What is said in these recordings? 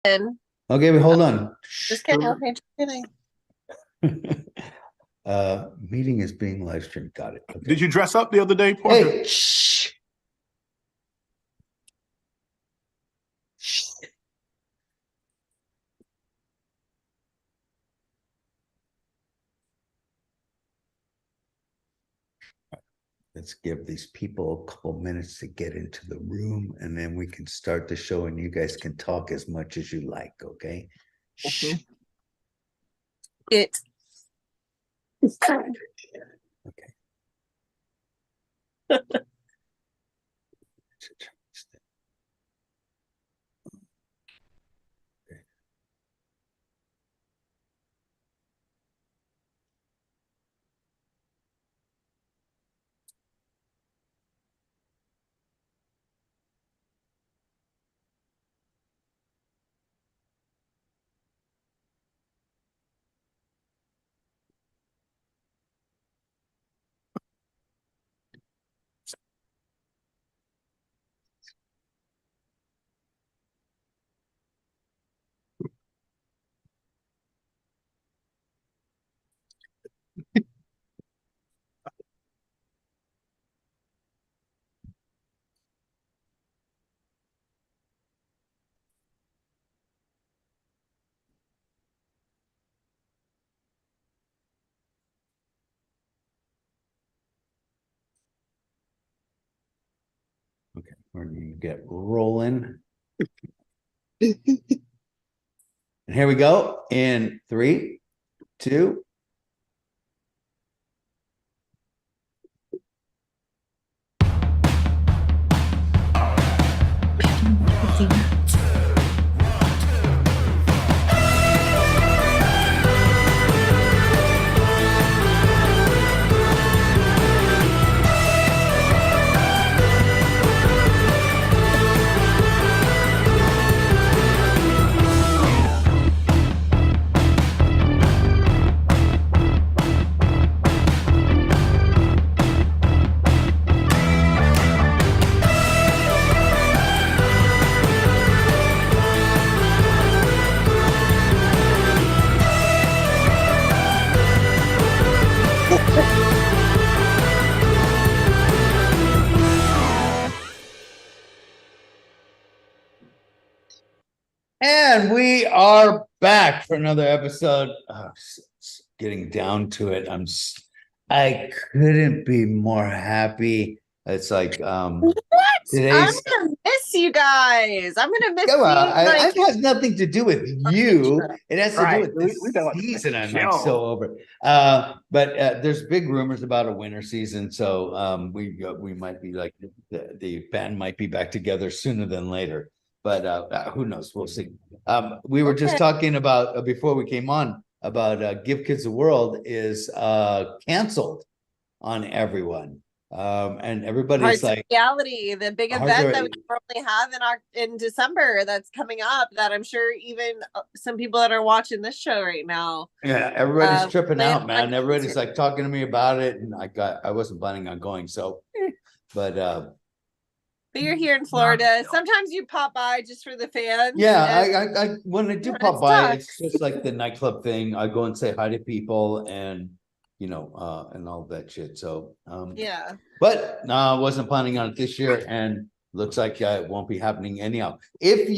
Okay, but hold on. Just kidding. Okay, just kidding. Meeting is being live streamed. Got it. Okay. Did you dress up the other day, Porsche? Hey, shh. Shh. Let's give these people a couple minutes to get into the room, and then we can start the show, and you guys can talk as much as you like, okay? Shh. It. Okay. Okay, we're gonna get rolling. And here we go in 3, 2. And we are back for another episode. It's getting down to it. I couldn't be more happy. It's like What? today's I'm gonna miss you guys. I'm gonna miss Come on, you. it has nothing to do with you. It has to do with the We season. I'm like so over. But there's big rumors about a winter season, so we might be like the band might be back together sooner than later. But who knows? We'll see. We were just talking about before we came on about Give Kids the World is canceled on everyone. And everybody's like reality, the big event that we normally have in December that's coming up, that I'm sure even some people that are watching this show right now. Yeah, everybody's tripping out, man. Everybody's like talking to me about it, and I wasn't planning on going, so but you're here in Florida. Sometimes you pop by just for the fans. Yeah, I when I do pop by, it's just like the nightclub thing. I go and say hi to people and and all that shit. So yeah. But no, I wasn't planning on it this year, and looks like it won't be happening anyhow. If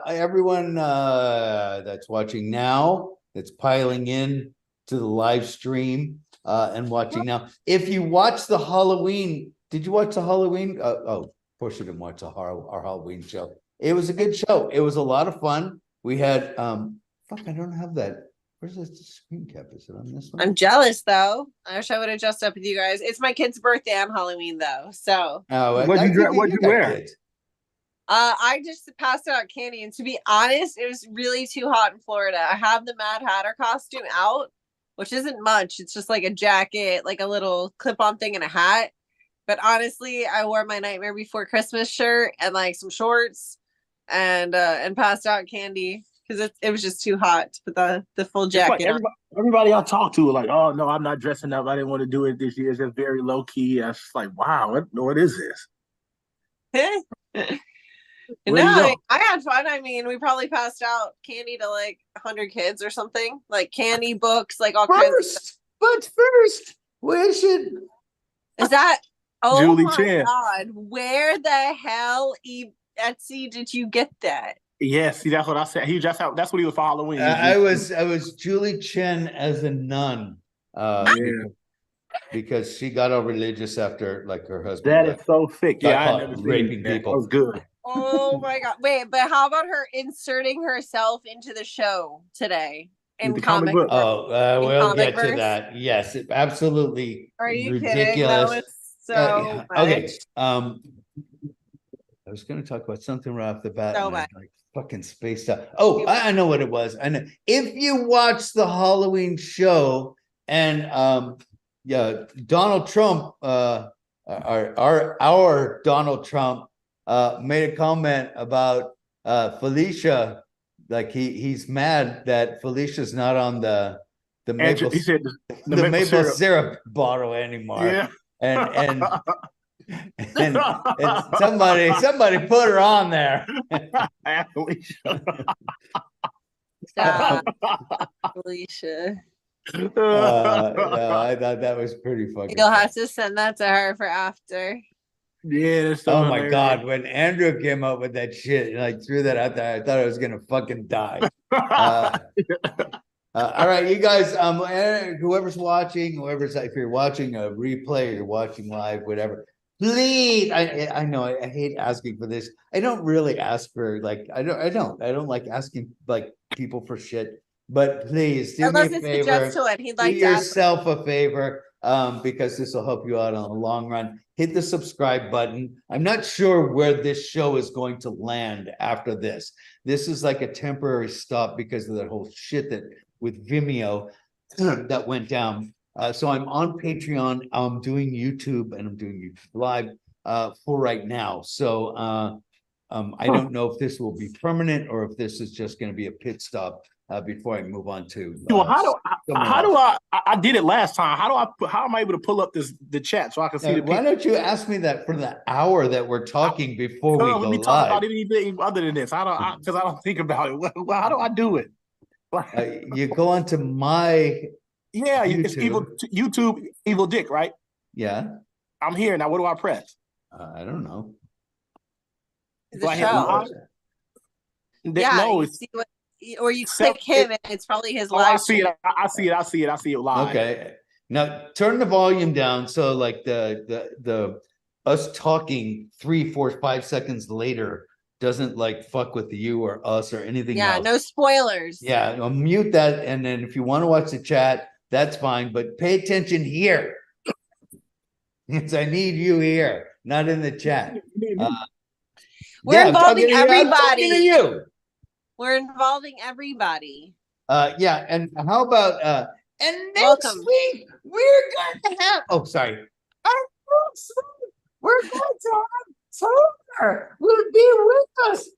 everyone that's watching now, that's piling in to the live stream and watching now, if you watch the Halloween, did you watch the Halloween? Of course you didn't watch our Halloween show. It was a good show. It was a lot of fun. We had I don't have that. Where's the screen cap? Is it on this one? I'm jealous though. I wish I would have dressed up with you guys. It's my kid's birthday on Halloween though. So what'd you wear? I just passed out candy, and to be honest, it was really too hot in Florida. I have the Mad Hatter costume out, which isn't much. It's just like a jacket, like a little clip-on thing, and a hat. But honestly, I wore my Nightmare Before Christmas shirt and like some shorts and passed out candy because it was just too hot to put the full jacket on. Everybody I talk to like, oh no, I'm not dressing up. I didn't want to do it this year. It's just very low key. I was just like, wow, what is this? Where'd he No, go? I had fun. I mean, we probably passed out candy to like 100 kids or something, like candy, books, like all kinds of stuff. First, we should. Is that? Oh Julie my Chen. God! Where the hell, Etsy, did you get that? Yes, see, that's what I said. That's what he was for Halloween. I was Julie Chen as a nun. Yeah. Because she got all religious after like her husband That is so sick. got Yeah, I caught never seen raping that. people. That was good. Oh my God! Wait, but how about her inserting herself into the show today in The comic comic book. Oh, in we'll get comic to verse? that. Yes, absolutely Are you kidding? That ridiculous. was so Okay. much. I was going to talk about something right off the bat, So and I much. like fucking spaced out. Oh, I know what it was. I know if you watch the Halloween show, and yeah, Donald Trump, our Donald Trump, made a comment about Felicia. Like he's mad that Felicia's not on the maple. He said the maple syrup. syrup bottle anymore. Yeah. And somebody put her on there. Stop, Alicia. No, I thought that was pretty fucking You'll funny. have to send that to her for after. Yeah, that's so Oh my hilarious. God, when Andrew came up with that shit and like threw that out there, I thought I was gonna fucking die. All right, you guys, whoever's watching, if you're watching a replay or you're watching live, whatever, please, I know I hate asking for this. I don't really ask for like I don't like asking like people for shit, but please do Unless me a it's favor. just to it, he'd Do like to ask. yourself a favor, because this will help you out on the long run. Hit the subscribe button. I'm not sure where this show is going to land after this. This is like a temporary stop because of that whole shit that with Vimeo that went down. So I'm on Patreon. I'm doing YouTube and I'm doing YouTube Live for right now. So I don't know if this will be permanent or if this is just going to be a pit stop before I move on to. Well, I did it last time. How am I able to pull up the chat so I can see the people? Why don't you ask me that for the hour that we're talking before we go Let me talk live? about anything other than this. Because I don't think about it. Well, how do I do it? You go onto my it's YouTube EvelDick, right? Yeah. I'm here now. What do I press? I don't know. The show. Yeah, no, you see what, or you click him and it's probably his live. I see it. I see it live. Okay. Now turn the volume down so like the us talking 3, 4, 5 seconds later doesn't like fuck with you or us or anything else. Yeah, no spoilers. Yeah, I'll mute that, and then if you want to watch the chat, that's fine. But pay attention here, because I need you here, not in the chat. We're involving everybody. I'm talking to you. We're involving everybody. Yeah, and how about and next week we're going to have. Oh, sorry. We're going to have Taylor will be with us.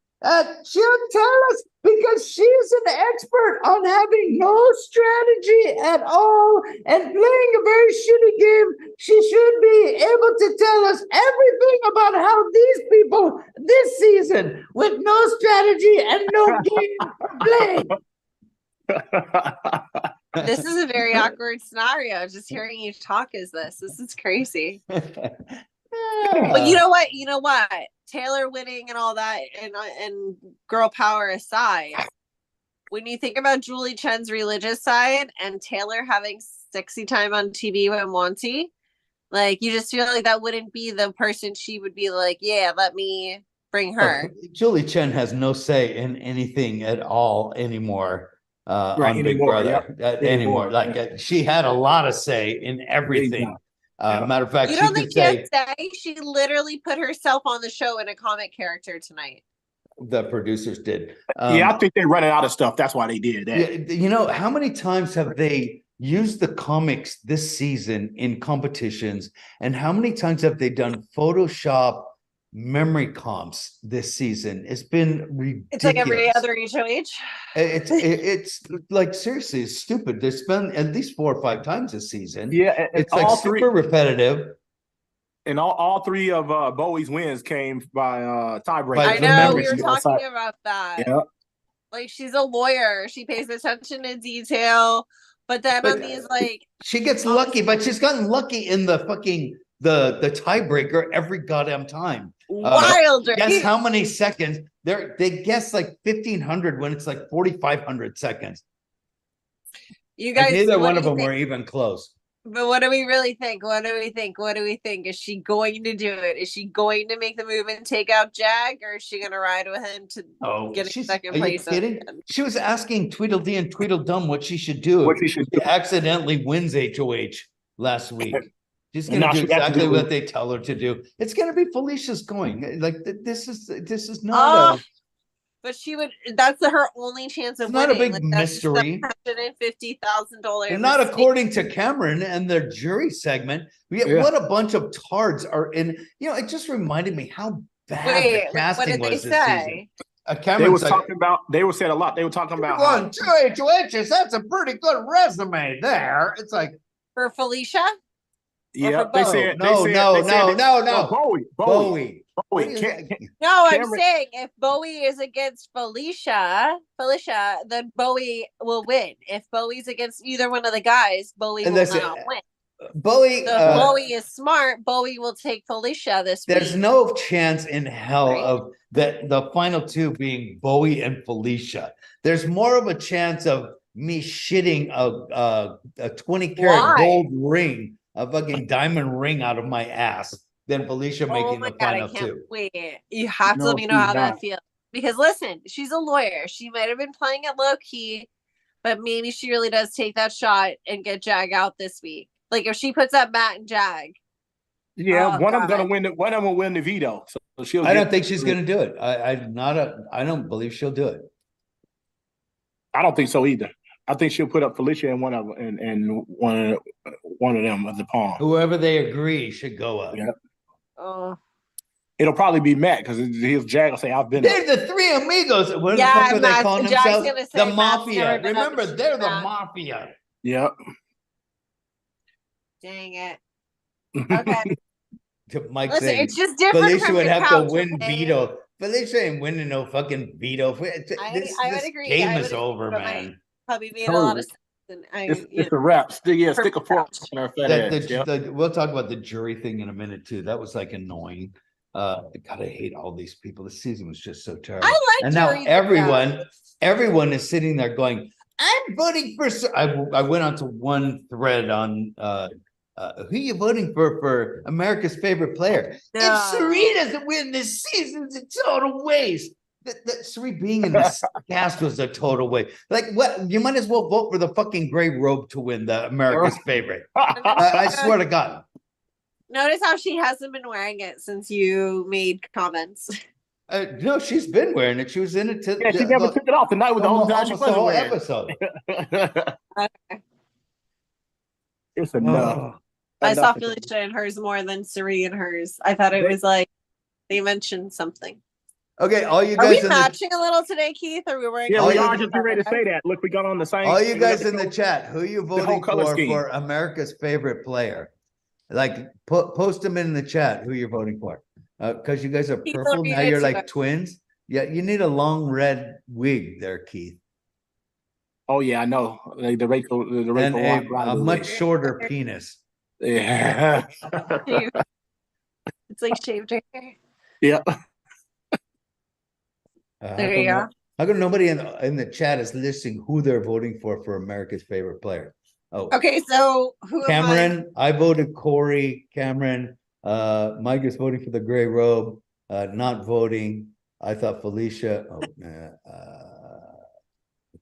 She'll tell us because she's an expert on having no strategy at all and playing a very shitty game. She should be able to tell us everything about how these people this season with no strategy and no game are playing. This is a very awkward scenario. Just hearing you talk is this. This is crazy. But you know what? Taylor winning and all that, and girl power aside, when you think about Julie Chen's religious side and Taylor having sexy time on TV with Monty, like you just feel like that wouldn't be the person she would be like, yeah, let me bring her. Julie Chen has no say in anything at all anymore. On Big Brother anymore. Like she had a lot of say in everything. Matter of fact, you don't think she has say? She literally put herself on the show in a comic character tonight. The producers did. I think they're running out of stuff. That's why they did that. You know, how many times have they used the comics this season in competitions, and how many times have they done Photoshop memory comps this season? It's been ridiculous. It's like every other HOH. It's like seriously, it's stupid. There's been at least 4 or 5 times this season. Yeah, it's like super repetitive. And all three of Bowie's wins came by tiebreaker. But I know we remember, were talking about that. Yeah. Like, she's a lawyer. She pays attention to detail. But then on these, like, she gets lucky, but she's gotten lucky in the fucking the tiebreaker every goddamn time. wild, right? Guess how many seconds? They guess like 1,500 when it's like 4,500 seconds. You guys, neither what one do of you them think? were even close. But what do we really think? What do we think? What do we think? Is she going to do it? Is she going to make the move and take out Jag, or is she going to ride with him to get a second place? Are you kidding? She was asking Tweedledee and Tweedledum what she should do. What she should do. She accidentally wins HOH last week. She's And going to now do she has to exactly do- what they tell her to do. It's going to be Felicia's going. Like this is not But she would. That's her only chance of It's not a winning. big Like, that's mystery. $150,000. and not according to Cameron and their jury segment. Yeah. What a bunch of tards are in. You know, it just reminded me how bad Wait, the casting what did they was this season. say? They Cameron's was like, talking about. They were said a lot. They were talking about won 2 HOHs. That's a pretty good resume there. It's like, For Felicia? Yeah, for they Bowie? said. No, they said, no, they said no, that- no, no. Bowie. Bowie. What is Cam- that? No, I'm Cameron- saying if Bowie is against Felicia, then Bowie will win. If Bowie's against either one of the guys, Bowie And will listen, not win. Bowie. So if Bowie is smart, Bowie will take Felicia this There's week. no chance in hell Right? of the final two being Bowie and Felicia. There's more of a chance of me shitting a 20-carat Why? gold ring, a fucking diamond ring out of my ass than Felicia Oh making my the God, I final can't two. wait. You have to No, let me know how she's that not. feels. Because listen, she's a lawyer. She might have been playing it low key, but maybe she really does take that shot and get Jag out this week. Like if she puts up Matt and Jag. Yeah, Oh, one of them God. gonna win. One of them will win the veto. So she'll. I don't get- think she's going to do it. I don't believe she'll do it. I don't think so either. I think she'll put up Felicia and one of them as a pawn. Whoever they agree should go up. Yeah. Oh. It'll probably be Matt because his Jag will say, "I've been." They're the three amigos. What Yeah, the fuck are they Matt's- calling Jack's themselves? gonna say The Matt's mafia. never been up Remember, to they're the Matt. mafia. Yeah. Dang it. Okay. Mike Listen, saying it's just different. Felicia from would your have couch, to win okay? veto. Felicia ain't winning no fucking veto. I would This agree. game I is would agree, over, but man. Probably made a lot of sense. And It's a wrap. Stick a fork Couch. in her fat ass. Yep. We'll talk about the jury thing in a minute too. That was like annoying. God, I hate all these people. The season was just so terrible. I like and now juries, everyone is sitting there going, "I'm voting for." I went onto one thread on who you voting for America's favorite player. No. If Sari doesn't win this season, it's a total waste. That Sari being in this cast was a total waste. Like what? You might as well vote for the fucking gray robe to win the America's favorite. I swear to God. Notice how she hasn't been wearing it since you made comments. No, she's been wearing it. She was in it. Yeah, she never took it off. Tonight was the only time she almost the wasn't whole wearing. episode. Okay. It's enough. Oh. I saw Enough. Felicia in hers more than Sari in hers. I thought it was like they mentioned something. Okay, all you Are we guys in the matching a little today, Keith? Are we wearing? Yeah, Oh, we yeah. are just ready to say that. Look, we got on the same. all you we guys got in the chat, who you whole voting color scheme. for America's favorite player? Like post them in the chat who you're voting for. Because you guys are Keith purple. will Now read it you're to like us. twins. Yeah, you need a long red wig there, Keith. Oh yeah, I know. Like the Rachel And a Riley much wig. shorter penis. Yeah. It's like shaved hair. Yeah. There you go. How come nobody in the chat is listing who they're voting for America's favorite player? Oh, Okay, so who am I? Cameron, I voted Corey. Cameron, Mike is voting for the gray robe. Not voting. I thought Felicia. Oh,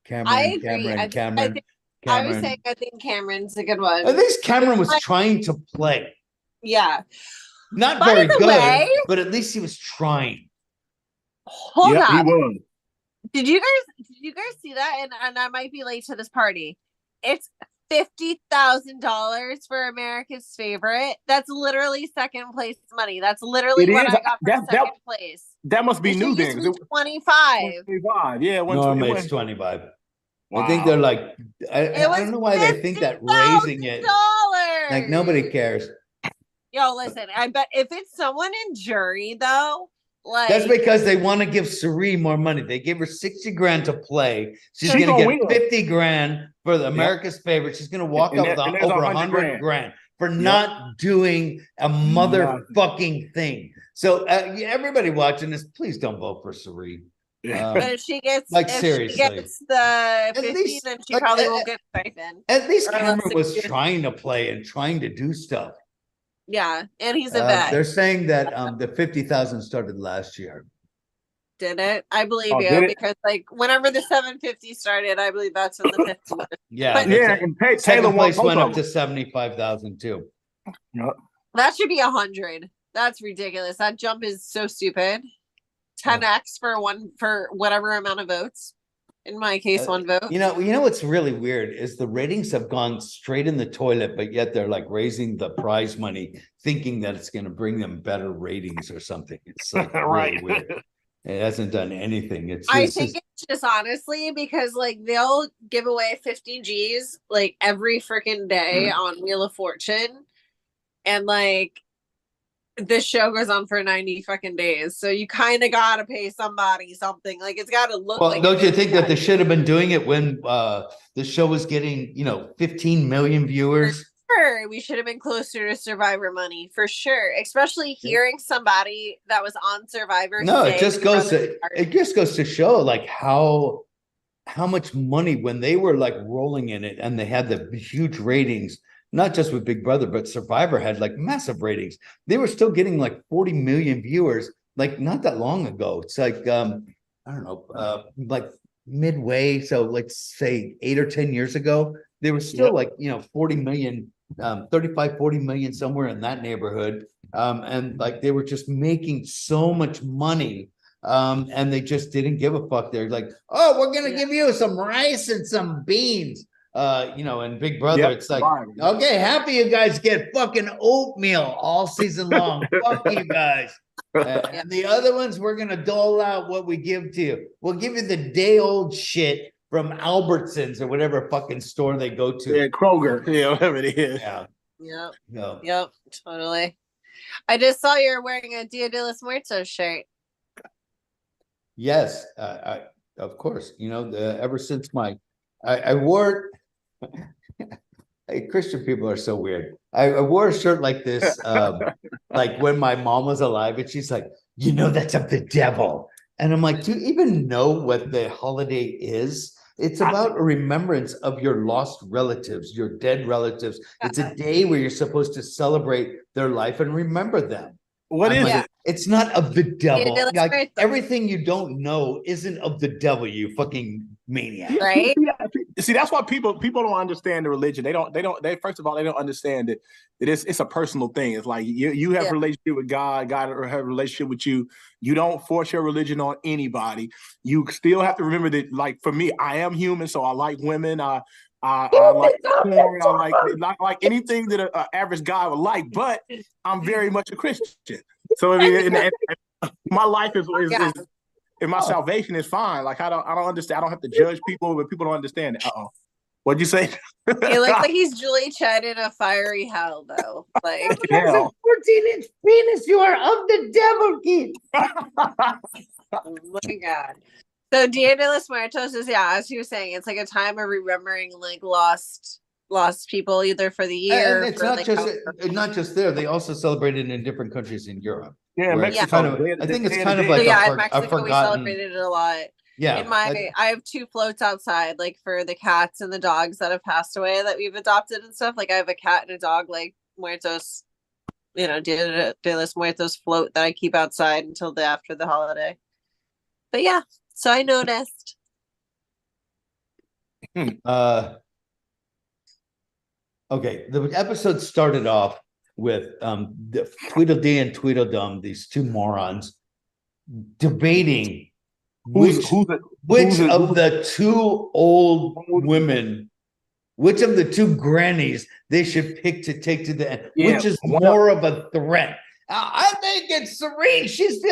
Cameron. I agree. Cameron. I Cameron. I was saying I think Cameron's a good one. At least Cameron was trying to play. Yeah. Not By very the good, way- but at least he was trying. Hold Yep, he up. was. Did you guys see that? And I might be late to this party. It's $50,000 for America's favorite. That's literally second place money. That's literally It what is. I got for That- second place. That must be It new used then. to 'cause be it was 25. 25. Yeah, it went Normally it it's went- 25. Wow. I think they're like, I It was don't know why they think that raising it, $50,000. like nobody cares. Yo, listen, I bet if it's someone in jury though, like That's because they want to give Sari more money. They gave her 60 grand to play. She's She going to gonna get win. 50 grand for the America's favorite. She's going to walk out with and there's over 100 100 grand for Yep. not doing a motherfucking thing. So everybody watching this, please don't vote for Sari. but if she gets Like, if seriously. she gets the 50, least, then she like, probably won't get stipend. At least Or Cameron unless was it's- trying to play and trying to do stuff. Yeah, and he's a vet. They're saying that the 50,000 started last year. Did it? I believe Oh, you did it? because like whenever the 750 started, I believe that's when the 50 was. Yeah, But- Yeah, and Taylor second won place both went of up to them. 75,000 too. Yep. That should be 100. That's ridiculous. That jump is so stupid. 10x for whatever amount of votes. In my case, one vote. You know what's really weird is the ratings have gone straight in the toilet, but yet they're like raising the prize money, thinking that it's going to bring them better ratings or something. It's like Right. really weird. It hasn't done anything. I think it's just honestly because like they'll give away 50 G's like every freaking day on Wheel of Fortune, and like this show goes on for 90 fucking days, so you kind of gotta pay somebody something. Like it's got to look. Well, like don't you think that they should have been doing it when the show was getting 15 million viewers? Sure, we should have been closer to Survivor money for sure. Especially hearing somebody that was on Survivor. No, say it just goes to show like how much money when they were like rolling in it and they had the huge ratings, not just with Big Brother, but Survivor had like massive ratings. They were still getting like 40 million viewers, like not that long ago. It's like I don't know, like midway. So let's say 8 or 10 years ago, they were still like 40 million. 35, 40 million, somewhere in that neighborhood. And like they were just making so much money. And they just didn't give a fuck. They're like, oh, we're gonna give you some rice and some beans. And Big Brother, it's like, okay, happy you guys get fucking oatmeal all season long. Fuck you guys. And the other ones, we're gonna dole out what we give to you. We'll give you the day old shit from Albertsons or whatever fucking store they go to. Yeah, Kroger. Yeah, whatever it is. Yeah. Yep. No. Yep. Totally. I just saw you're wearing a Dia de los Muertos shirt. Yes, of course. Ever since I wore Christian people are so weird. I wore a shirt like this, like when my mom was alive, and she's like, that's of the devil. And I'm like, do you even know what the holiday is? It's about a remembrance of your lost relatives, your dead relatives. It's a day where you're supposed to celebrate their life and remember them. What is it? It's not of the devil. Yeah, Like everything you don't know isn't of the devil, you fucking maniac. Right? See, that's why people don't understand the religion. They first of all, they don't understand that it's a personal thing. It's like you have a relationship with God, God will have a relationship with you. You don't force your religion on anybody. You still have to remember that, like for me, I am human, so I like women. I like porn. I like anything that an average guy would like, but I'm very much a Christian. So I mean, and my life is and my salvation is fine. Like I don't understand. I don't have to judge people, but people don't understand it. What'd you say? He looks like he's Julie Ched in a fiery hell, though. Like that's a 14-inch penis. You are of the devil, Keith. Oh my God. So Dia de los Muertos is, as you were saying, it's like a time of remembering like lost people either for the year. And it's not just there. They also celebrate it in different countries in Europe. Yeah, Mexico. I think it's kind of like in Mexico a forgotten. we celebrated it a lot. Yeah. I have 2 floats outside, like for the cats and the dogs that have passed away that we've adopted and stuff. Like I have a cat and a dog, like Muertos, Dia de los Muertos float that I keep outside until after the holiday. But yeah, so I noticed. Okay, the episode started off with the Tweedledee and Tweedledum, these two morons, debating which of the two old women, which of the two grannies they should pick to take to the end, which is more of a threat. I think it's Serene. She's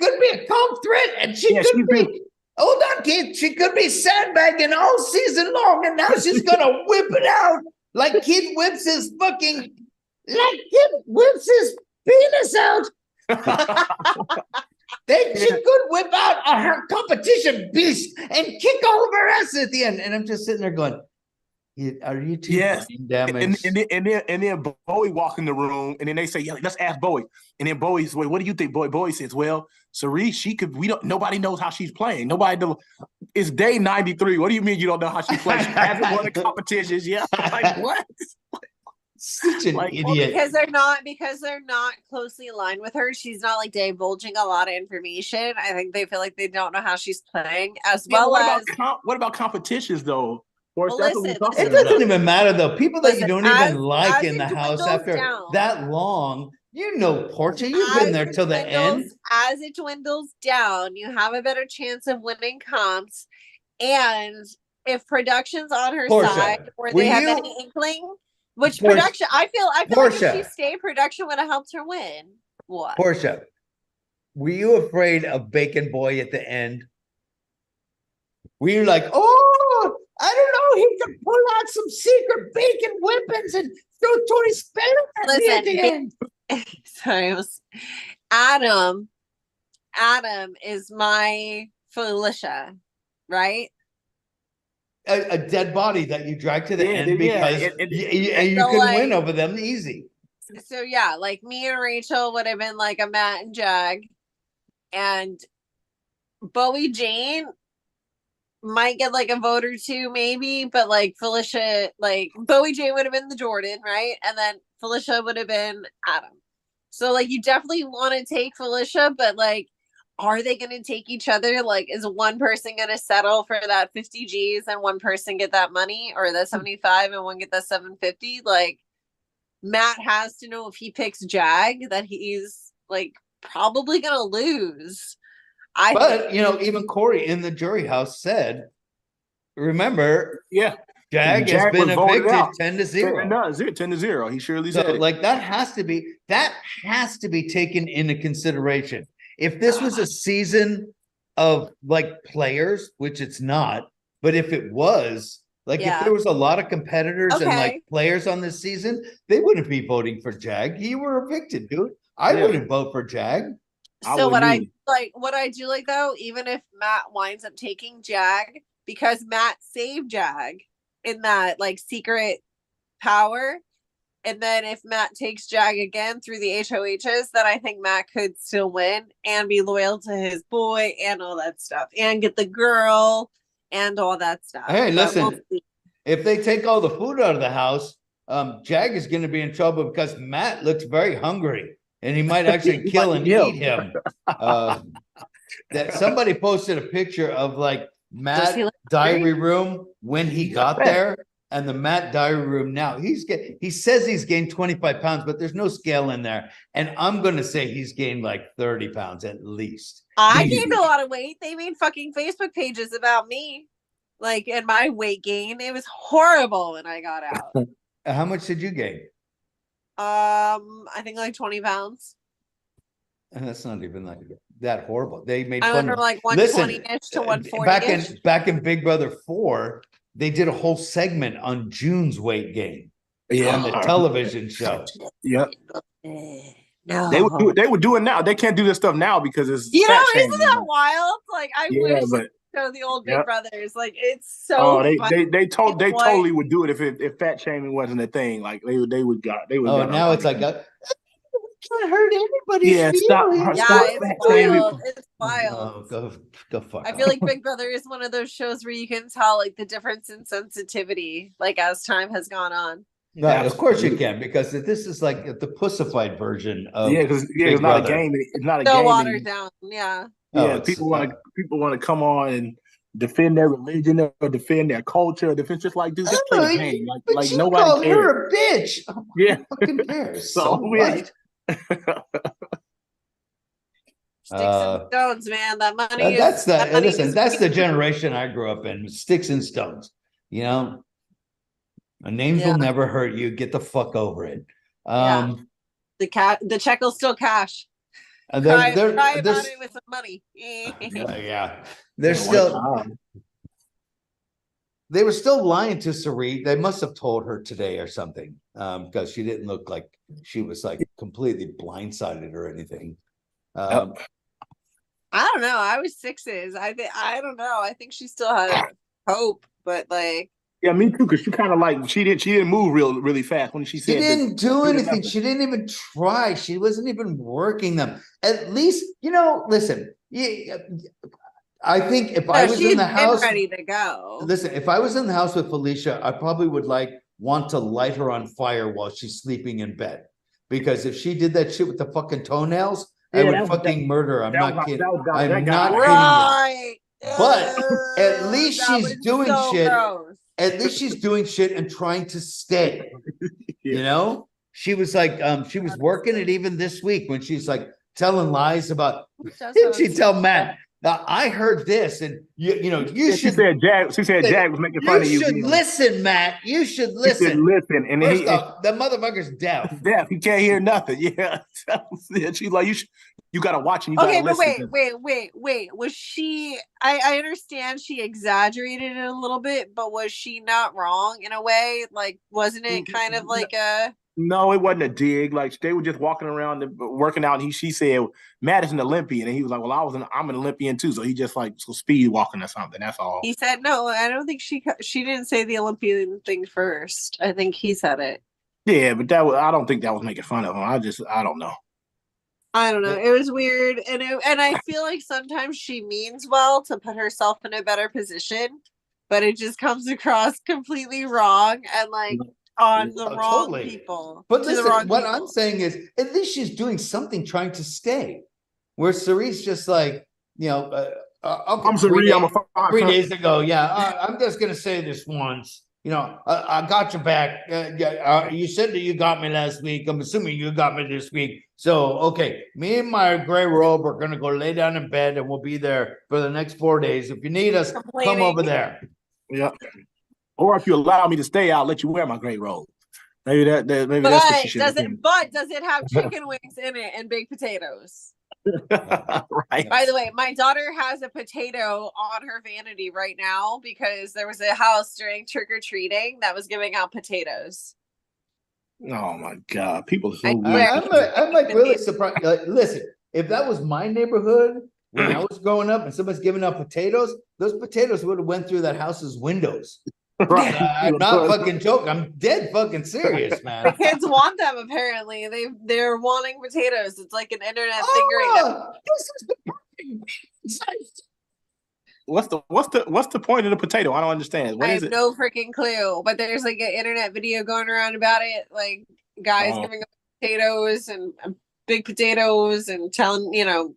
could be a calm threat, and she could be. Hold on, Keith. She could be sandbagging all season long, and now she's gonna whip it out like Keith whips his fucking like him whips his penis out. Then she could whip out her competition beast and kick all of her ass at the end. And I'm just sitting there going, are you too brain damaged? And then Bowie walk in the room, and then they say, "Yeah, let's ask Bowie." And then Bowie says, "Well, what do you think?" Bowie says, "Well, Cerise, she could. Nobody knows how she's playing. Nobody knows. It's day 93. What do you mean you don't know how she plays? She hasn't won the competitions yet. Like what?" Such an idiot. Well, because they're not closely aligned with her. She's not like divulging a lot of information. I think they feel like they don't know how she's playing, what about competitions though? Well, listen, it doesn't even matter though. People that you don't even like in the house after that long, Porsche, you've been there till the end. As it dwindles down, you have a better chance of winning comps. And if production's on her side, or they have any inkling, production, I feel like if she stayed, production would have helped her win. What? Porsche, were you afraid of Bacon Boy at the end? Were you like, oh, I don't know, he could pull out some secret bacon weapons and throw Tony Spelling at me at the end? Sorry, Adam is my Felicia, right? A dead body that you drag to the end because you can win over them easy. So yeah, like me and Rachel would have been like a Matt and Jag, and Bowie Jane might get like a vote or two maybe, but like Felicia, like Bowie Jane would have been the Jordan, right? And then Felicia would have been Adam. So like you definitely want to take Felicia, but like, are they going to take each other? Like, is one person going to settle for that 50 G's and one person get that money, or the 75 and one get the 750? Like, Matt has to know if he picks Jag that he's like probably going to lose. But even Corey in the jury house said, remember, Jag has been evicted 10-0. No, 10-0. He surely said it. Like that has to be taken into consideration. If this was a season of like players, which it's not, but if it was, like if there was a lot of competitors and like players on this season, they wouldn't be voting for Jag. You were evicted, dude. I wouldn't vote for Jag. So what I do like though, even if Matt winds up taking Jag, because Matt saved Jag in that like secret power, and then if Matt takes Jag again through the HOHs, then I think Matt could still win and be loyal to his boy and all that stuff, and get the girl and all that stuff. Hey, listen, if they take all the food out of the house, Jag is going to be in trouble because Matt looks very hungry. And he might actually kill and eat him. That somebody posted a picture of like Matt diary room when he got there, and the Matt diary room now. He says he's gained 25 pounds, but there's no scale in there. And I'm gonna say he's gained like 30 pounds at least. I gained a lot of weight. They made fucking Facebook pages about me, like, and my weight gain. It was horrible when I got out. How much did you gain? I think like 20 pounds. And that's not even like that horrible. They made I fun went from like 120-ish to 140-ish. Back in Big Brother 4, they did a whole segment on June's weight gain. On the television show. Yep. No. They would do it now. They can't do this stuff now because it's isn't that wild? Like I wish show the old Big Brothers. Like it's so they totally would do it if fat shaming wasn't a thing. Like they would Oh, now it's like can't hurt anybody's feelings. It's wild. Oh, go fuck. I feel like Big Brother is one of those shows where you can tell like the difference in sensitivity, like as time has gone on. No, of course you can, because this is like the pussified version of because it's not a game. It's not a game. So watered down. People want to come on and defend their religion or defend their culture. Defend just like, dude, just play the game. Like nobody called cares. her a bitch. Yeah, fucking cares. So what? Sticks and stones, man. That money. That's the generation I grew up in. Sticks and stones. A name will never hurt you. Get the fuck over it. The check will still cash. Cry about it with some money. There's still they were still lying to Sari. They must have told her today or something, because she didn't look like she was like completely blindsided or anything. I don't know. I was sixes. I don't know. I think she still had hope, but like. Yeah, me too. Because she kind of like she didn't move really fast when she said didn't do anything. She didn't even try. She wasn't even working them. At least, listen. I think if I was in the house, ready to go. Listen, if I was in the house with Felicia, I probably would want to light her on fire while she's sleeping in bed. Because if she did that shit with the fucking toenails, I would fucking murder her. I'm not kidding. I'm not kidding you. But at least she's doing shit. Gross. At least she's doing shit and trying to stay. She was like, she was working it even this week when she's like telling lies about. Did she tell Matt? Now, I heard this, and you should. She said Jag was making fun of you. You should listen, Matt. You should listen. Listen, and first off, the motherfucker's deaf. Deaf. He can't hear nothing. Yeah. She's like, you gotta watch and you gotta listen. Wait. Was she? I understand she exaggerated it a little bit, but was she not wrong in a way? Like, wasn't it kind of like a? No, it wasn't a dig. Like they were just walking around working out. And she said, Matt is an Olympian. And he was like, well, I'm an Olympian too. So he just like speed walking or something. That's all. He said, no, I don't think she didn't say the Olympian thing first. I think he said it. Yeah, but I don't think that was making fun of him. I don't know. I don't know. It was weird. And I feel like sometimes she means well to put herself in a better position, but it just comes across completely wrong and like on the wrong people. But listen, what I'm saying is at least she's doing something trying to stay. Where Cerise's just like, I'm Cerise, I'm a 3 days ago. Yeah, I'm just gonna say this once. I got your back. You said that you got me last week. I'm assuming you got me this week. So, okay, me and my gray robe are going to go lay down in bed and we'll be there for the next 4 days. If you need us, come over there. Yeah. Or if you allow me to stay, I'll let you wear my gray robe. Maybe that's what she should have done. But does it have chicken wings in it and baked potatoes? Right. By the way, my daughter has a potato on her vanity right now because there was a house during trick-or-treating that was giving out potatoes. Oh my God. People are so weird. I'm like really surprised. Listen, if that was my neighborhood when I was growing up and somebody's giving out potatoes, those potatoes would have went through that house's windows. Right. I'm not fucking joking. I'm dead fucking serious, man. The kids want them apparently. They're wanting potatoes. It's like an internet thing right now. This is the perfect. What's the point of the potato? I don't understand. What is it? I have no freaking clue. But there's like an internet video going around about it, like guys giving up potatoes and big potatoes and telling,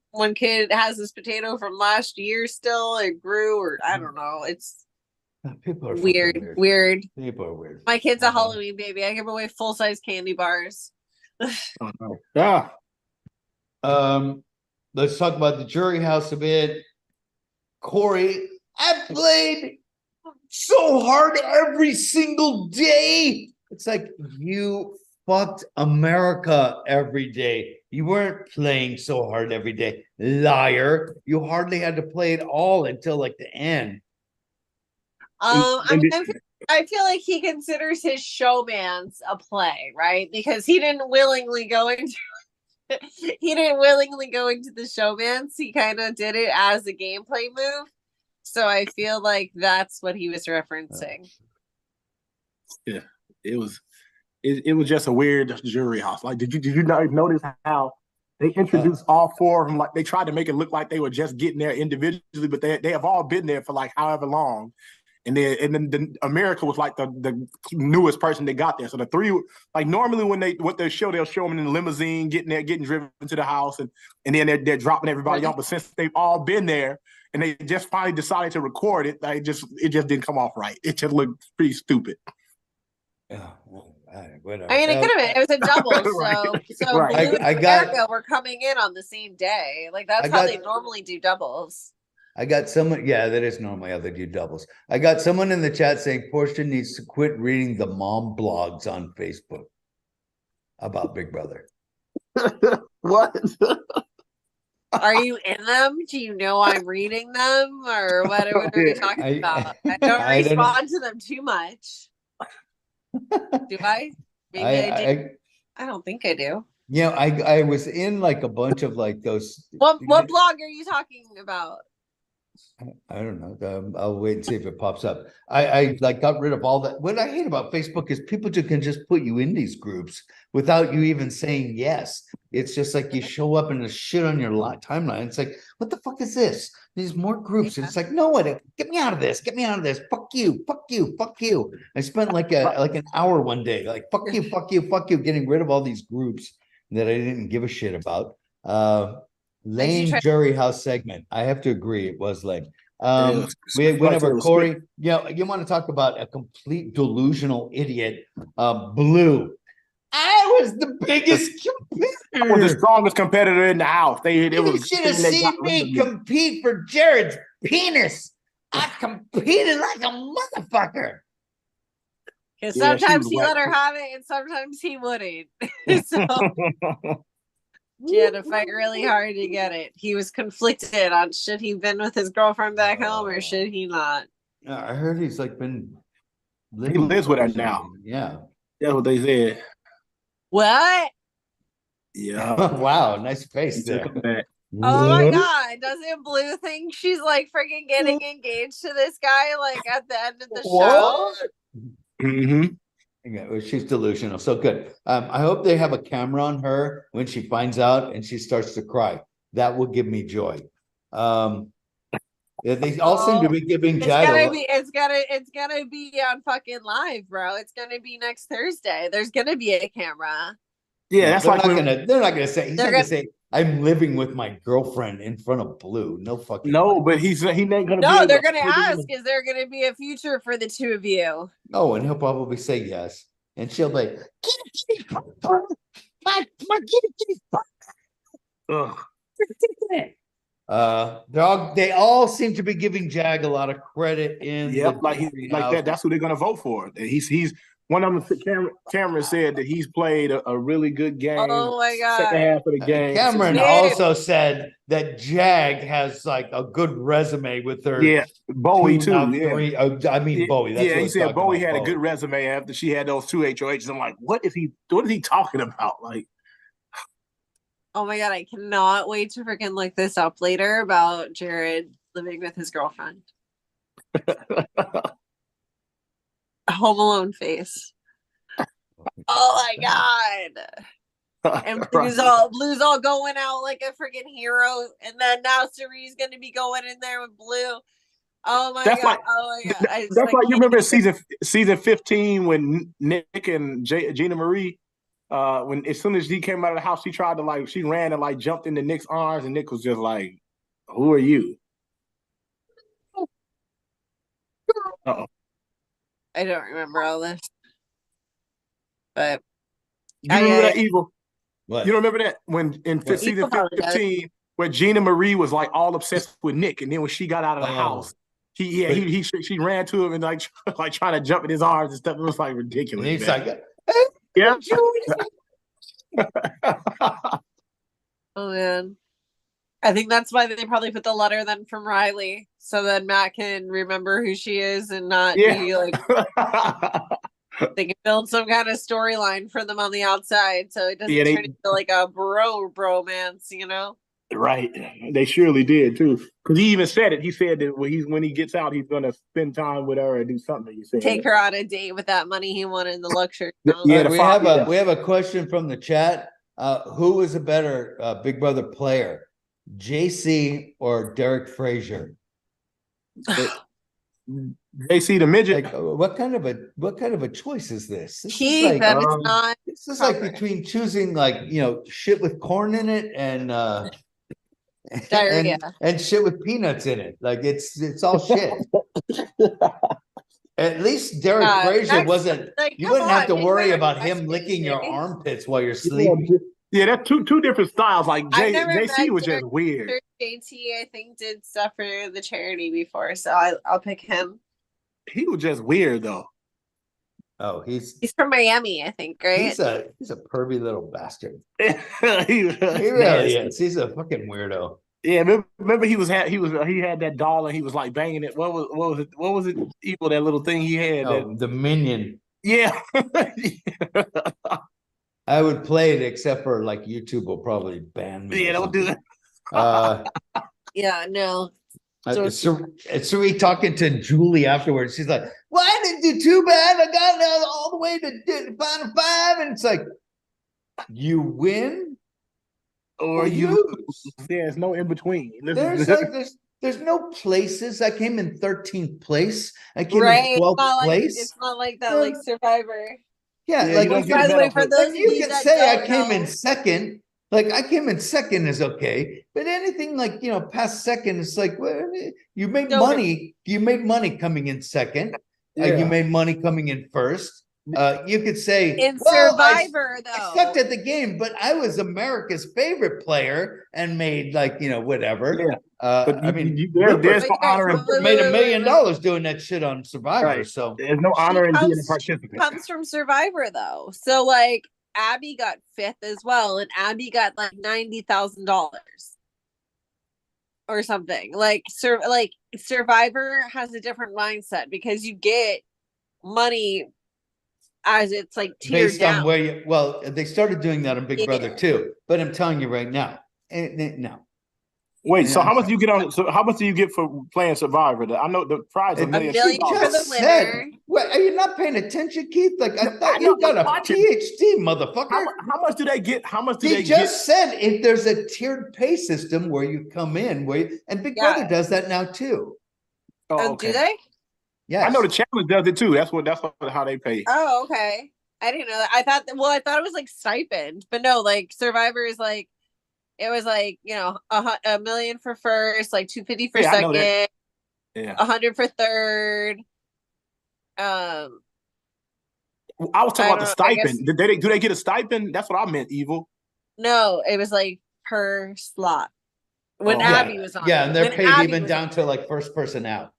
one kid has this potato from last year still. It grew, or I don't know. It's people are weird. People are weird. My kid's a Halloween baby. I give away full-size candy bars. Yeah. Let's talk about the jury house a bit. Corey, I played so hard every single day. It's like you fucked America every day. You weren't playing so hard every day. Liar. You hardly had to play it all until like the end. I feel like he considers his showmans a play, right? Because he didn't willingly go into the showmans. He kind of did it as a gameplay move. So I feel like that's what he was referencing. Yeah, it was just a weird jury house. Like, did you notice how they introduced all four of them? Like, they tried to make it look like they were just getting there individually, but they have all been there for like however long. And then America was like the newest person that got there. So the three, like normally when they'll show them in the limousine, getting there, getting driven to the house, and then they're dropping everybody off. But since they've all been there and they just finally decided to record it, it just didn't come off right. It just looked pretty stupid. Yeah, whatever. I mean, it could have been. It was a double, Right. so Right. I got. We're coming in on the same day. Like that's how they normally do doubles. I got someone, that is normally how they do doubles. I got someone in the chat saying Porsche needs to quit reading the mom blogs on Facebook about Big Brother. What? Are you in them? Do you know I'm reading them, or what are we talking about? I don't I don't know. respond to them too much. Do I? Maybe I do. I don't think I do. You know, I was in like a bunch of like those. What blog are you talking about? I don't know. I'll wait and see if it pops up. I like got rid of all that. What I hate about Facebook is people can just put you in these groups without you even saying yes. It's just like you show up and there's shit on your timeline. It's like, what the fuck is this? There's more groups. And it's like, no, what? Get me out of this. Get me out of this. Fuck you. Fuck you. Fuck you. I spent like an hour one day, like fuck you, fuck you, fuck you, getting rid of all these groups that I didn't give a shit about. Lame jury house segment. I have to agree, it was lame. Whenever Corey, you want to talk about a complete delusional idiot, Blue. I was the biggest competitor. I was the strongest competitor in the house. You should have seen me compete for Jared's penis. I competed like a motherfucker. Because sometimes he let her have it and sometimes he wouldn't. So she had to fight really hard to get it. He was conflicted on should he been with his girlfriend back home or should he not. I heard he's like been living. He lives with her now. Yeah. That's what they said. What? Yeah. Wow, nice face there. Oh my God. Doesn't Blue think she's like freaking getting engaged to this guy like at the end of the show? Mm-hmm. Yeah, she's delusional. So good. I hope they have a camera on her when she finds out and she starts to cry. That will give me joy. They all seem to be giving Jag. It's gonna be on fucking live, bro. It's gonna be next Thursday. There's gonna be a camera. Yeah, that's they're not gonna say. He's not gonna say I'm living with my girlfriend in front of Blue. No fucking. No, but he ain't gonna. No, they're gonna ask, is there gonna be a future for the two of you? Oh, and he'll probably say yes, and she'll be, my kitty. They all seem to be giving Jag a lot of credit in. Yep, like that. That's who they're gonna vote for. He's one of them. Cameron said that he's played a really good game. Oh my God! Second half of the game. Cameron also said that Jag has like a good resume with her. Yeah, Bowie too. Yeah. Bowie. That's he said Bowie had a good resume after she had those 2 HOHs. I'm like, what is he talking about? Like, oh my God, I cannot wait to freaking look this up later about Jared living with his girlfriend. Home Alone face. Oh my God. And Blue's all going out like a freaking hero. And then now Cerie's gonna be going in there with Blue. Oh my God. That's why you remember season 15 when Nick and Gina Marie, when as soon as he came out of the house, she ran and like jumped into Nick's arms, and Nick was just like, "Who are you?" Uh-oh. I don't remember all this, but you remember that Evil? What? You don't remember that when in season 15 where Gina Marie was like all obsessed with Nick, and then when she got out of the house, she ran to him and like trying to jump in his arms and stuff. It was like ridiculous. And he's like, yeah. Oh man. I think that's why they probably put the letter then from Riley, so that Matt can remember who she is and not be like. They can build some kind of storyline for them on the outside, so it doesn't turn into like a bromance, you know. Right, they surely did too, because he even said it. He said that when he gets out, he's going to spend time with her and do something. He said, take her on a date with that money he won in the luxury. Yeah, we have a question from the chat. Who is a better Big Brother player? JC or Derek Frazier? JC the midget. Like, what kind of a choice is this? Keith, This is like between choosing shit with corn in it and diarrhea and shit with peanuts in it. Like it's all shit. At least Derek Frazier wasn't. You wouldn't have to worry about him licking your armpits while you're sleeping. Yeah, that's two different styles. Like JC was just weird. JT, I think, did stuff for the charity before, so I'll pick him. He was just weird though. Oh, He's from Miami, I think, right? he's a pervy little bastard. he He really is. He's a fucking weirdo. Yeah, remember he had that doll and he was like banging it. What was it? Evil, that little thing he had. Oh, the minion. Yeah. I would play it, except for like YouTube will probably ban me. Yeah, don't do it. Yeah, no. Suri talking to Julie afterwards. She's like, "Well, I didn't do too bad. I got all the way to final 5." And it's like, you win or you lose. Yeah, there's no in between. There's no places. I came in 13th place. I came right. in 12th place. It's not like that, like Survivor. Yeah, Yeah, like by the way, for those like you can say I came know. in second. Like I came in second is okay, but anything like past second is like, well, you made money. You made money coming in second. You made money coming in first. You could say in Survivor, though. I sucked at the game, but I was America's favorite player and made whatever. Yeah. But I mean, there's no honor in made $1 million doing that shit on Survivor. Right. So there's no honor in being a participant. Comes from Survivor, though. So like Abby got 5th as well, and Abby got like $90,000 or something. Like Survivor has a different mindset because you get money as it's like tiered based down. on where they started doing that on Big Brother too. But I'm telling you right now, no. Wait, so how much do you get on? So how much do you get for playing Survivor? I know the prize is $1 million. For the winner. What, are you not paying attention, Keith? Like I thought you got a PhD, motherfucker. How much do they get? How much do they get? They just said if there's a tiered pay system where you come in, and Big Brother does that now too. Oh, okay. Do they? Yeah, I know the challenge does it too. That's how they pay. Oh, okay. I didn't know that. I thought it was like stipend, but no, like Survivor is like. It was like $1 million for first, like $250 for second, 100 for third. I was talking about the stipend. Do they get a stipend? That's what I meant. Evil. No, it was like per slot. When Abby was on, and they're paid even down to like first person out.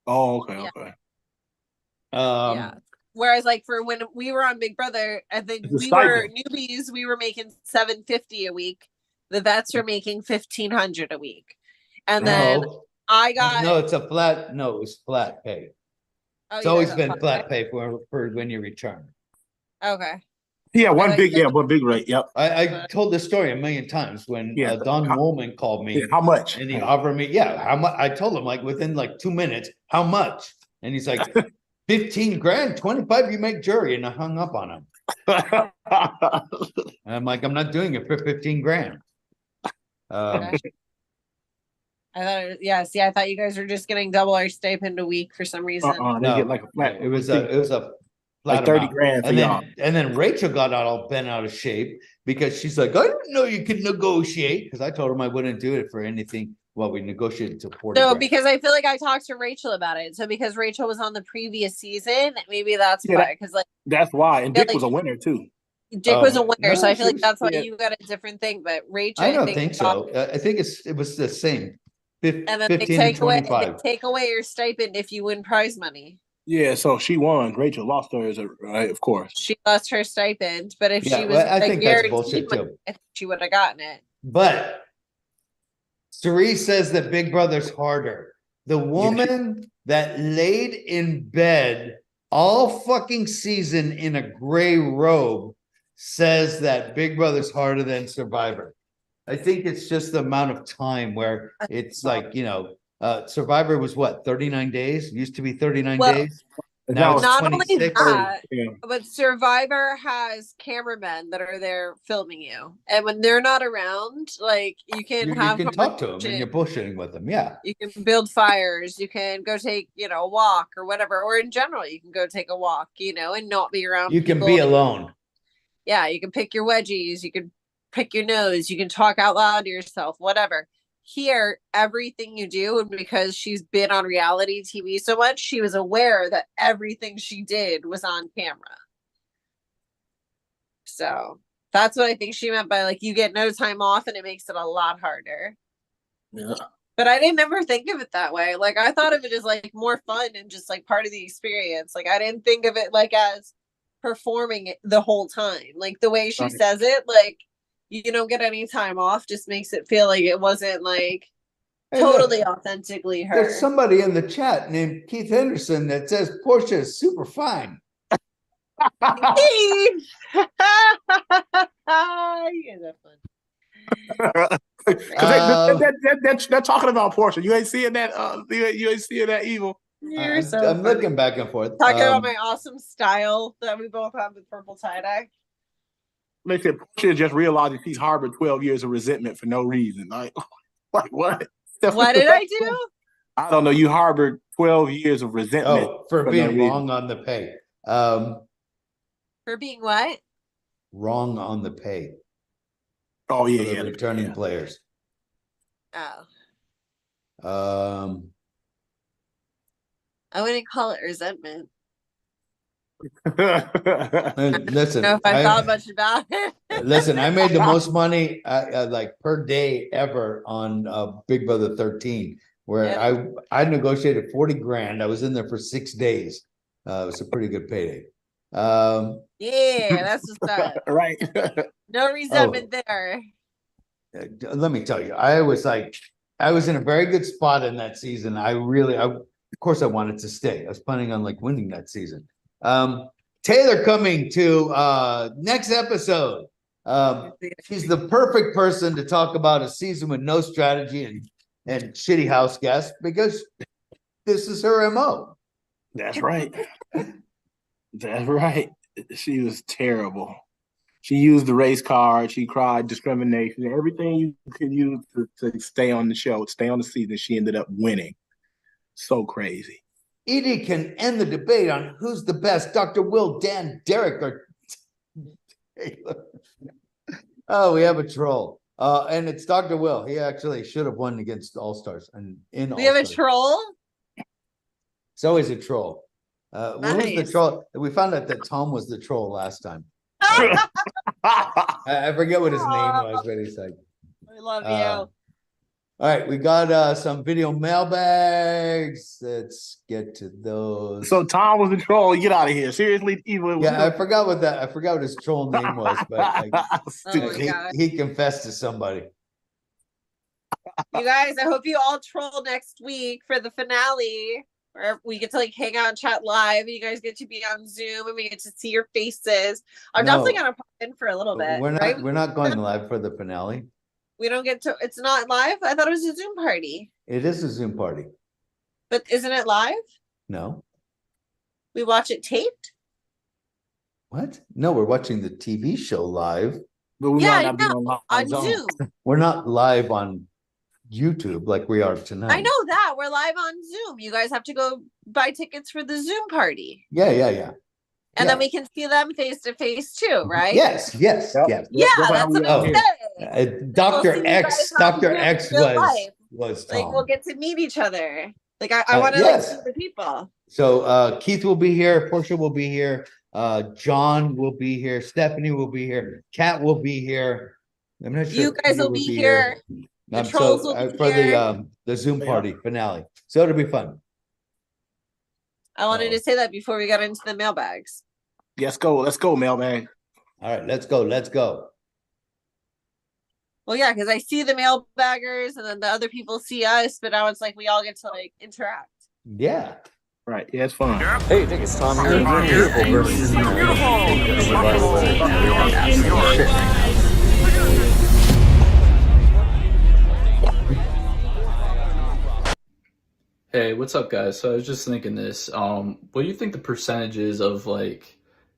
Oh, okay, okay. Yeah. Whereas, like for when we were on Big Brother, I think we were newbies. We were making $750 a week. The vets are making $1,500 a week, and then I got it was flat pay. It's always been flat pay for when you return. Okay. Yeah, one big rate. Yep. I told this story a million times when Don Woolman called me. How much? And he offered me, how much? I told him like within like 2 minutes, how much? And he's like, 15 grand, 25 you make jury, and I hung up on him. I'm like, I'm not doing it for 15 grand. I thought I thought you guys were just getting double our stipend a week for some reason. They get like a flat. It was a flat like 30 amount. grand for y'all. And then Rachel got all bent out of shape because she's like, I didn't know you could negotiate, because I told him I wouldn't do it for anything. Well, we negotiated to 40. No, because I feel like I talked to Rachel about it. So because Rachel was on the previous season, maybe that's why. Because that's why. And Dick was a winner too. Dick was a winner, so I feel like that's why you got a different thing. But Rachel, I don't think so. I think it was the same. And then they take away your stipend if you win prize money. Yeah, so she won. Rachel lost hers, right? Of course, she lost her stipend. But if she was, I think that's bullshit too. I think she would have gotten it. But Cerise says that Big Brother's harder. The woman that laid in bed all fucking season in a gray robe says that Big Brother's harder than Survivor. I think it's just the amount of time where it's like, Survivor was what, 39 days? It used to be 39 days. Now it's not 26. only that, but Survivor has cameramen that are there filming you. And when they're not around, like you can talk to them and you're bullshitting with them. Yeah. You can build fires. You can go take, a walk or whatever. Or in general, you can go take a walk, and not be around. You can be alone. Yeah, you can pick your wedgies, you can pick your nose, you can talk out loud to yourself, whatever. Here, everything you do, and because she's been on reality TV so much, she was aware that everything she did was on camera. So that's what I think she meant by like you get no time off and it makes it a lot harder. Yeah. But I didn't ever think of it that way. Like I thought of it as like more fun and just like part of the experience. Like I didn't think of it like as performing it the whole time. Like the way she Right. says it, like you don't get any time off, just makes it feel like it wasn't like Hey, look, totally authentically her. there's somebody in the chat named Keith Henderson that says Porsche is super fine. You guys are fun. Because they're talking about Porsche. You ain't seeing that. You ain't seeing that evil. You're I'm, so I'm funny. looking back and forth. Talking about my awesome style that we both have with purple tie-dye. They said Porsche just realizing she's harbored 12 years of resentment for no reason. Like what? What did I do? I don't know. You harbored 12 years of resentment for no being reason. wrong on the pay. For being what? Wrong on the pay Oh for yeah, the yeah. returning players. Oh. I wouldn't call it resentment. Listen, I don't know if I thought much about it. listen, I made the most money like per day ever on Big Brother 13, where Yeah. I negotiated 40 grand. I was in there for 6 days. It was a pretty good payday. Yeah, that's just that. Right. No resentment there. Let me tell you, I was in a very good spot in that season. Of course I wanted to stay. I was planning on like winning that season. Taylor coming to next episode. She's the perfect person to talk about a season with no strategy and shitty house guests, because this is her MO. That's right. That's right. She was terrible. She used the race card. She cried discrimination. Everything you could use to stay on the show, stay on the season. She ended up winning. So crazy. Edie can end the debate on who's the best, Dr. Will, Dan, Derek, or Taylor. Oh, we have a troll. And it's Dr. Will. He actually should have won against All-Stars. And We have a troll? It's always a troll. Who was the Nice. troll? We found out that Tom was the troll last time. I forget what his name was, but he's like, I love you. all right, we got some video mailbags. Let's get to those. So Tom was the troll. Get out of here. Seriously, evil. Yeah, I forgot what his troll name was, but like, Oh my God. he confessed to somebody. You guys, I hope you all troll next week for the finale, where we get to like hang out and chat live. You guys get to be on Zoom and we get to see your faces. I'm definitely gonna pop in for a little bit. We're not going live for the finale. We don't get to. It's not live. I thought it was a Zoom party. It is a Zoom party. But isn't it live? No. We watch it taped. What? No, we're watching the TV show live. But we Yeah, might not be on Zoom. We're not live on YouTube like we are tonight. I know that we're live on Zoom. You guys have to go buy tickets for the Zoom party. Yeah. And then we can see them face to face too, right? Yes. Yeah, that's what I'm saying. Dr. X was Tom. Like we'll get to meet each other. Like I want to like see the people. So Keith will be here, Porsche will be here, John will be here, Stephanie will be here, Kat will be here. I'm not sure. You guys will be here. The trolls will be for here. the Zoom party finale. So it'll be fun. I wanted to say that before we got into the mailbags. Let's go, mailbag. All right, let's go. Well, yeah, because I see the mailbaggers and then the other people see us, but now it's like we all get to like interact. Yeah. Right. Yeah, it's fun. Hey, Dick, it's Tom here. Hey, what's up, guys? So I was just thinking this. What do you think the percentages of like,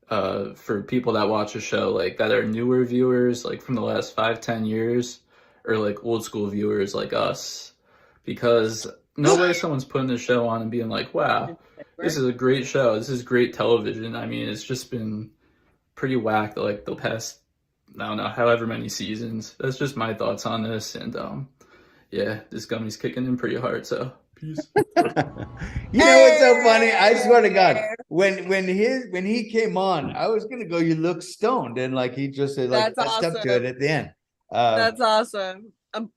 for people that watch a show like that are newer viewers, like from the last 5-10 years, or like old school viewers like us? Because no way someone's putting the show on and being like, "Wow, this is a great show. This is great television." I mean, it's just been pretty whacked like the past, I don't know, however many seasons. That's just my thoughts on this, and yeah, this gummy's kicking in pretty hard. So. Peace. You know what's so funny? I swear to God, when he came on, I was gonna go, "You look stoned," and like he just said, like That's stepped to it at the end. That's awesome. I'm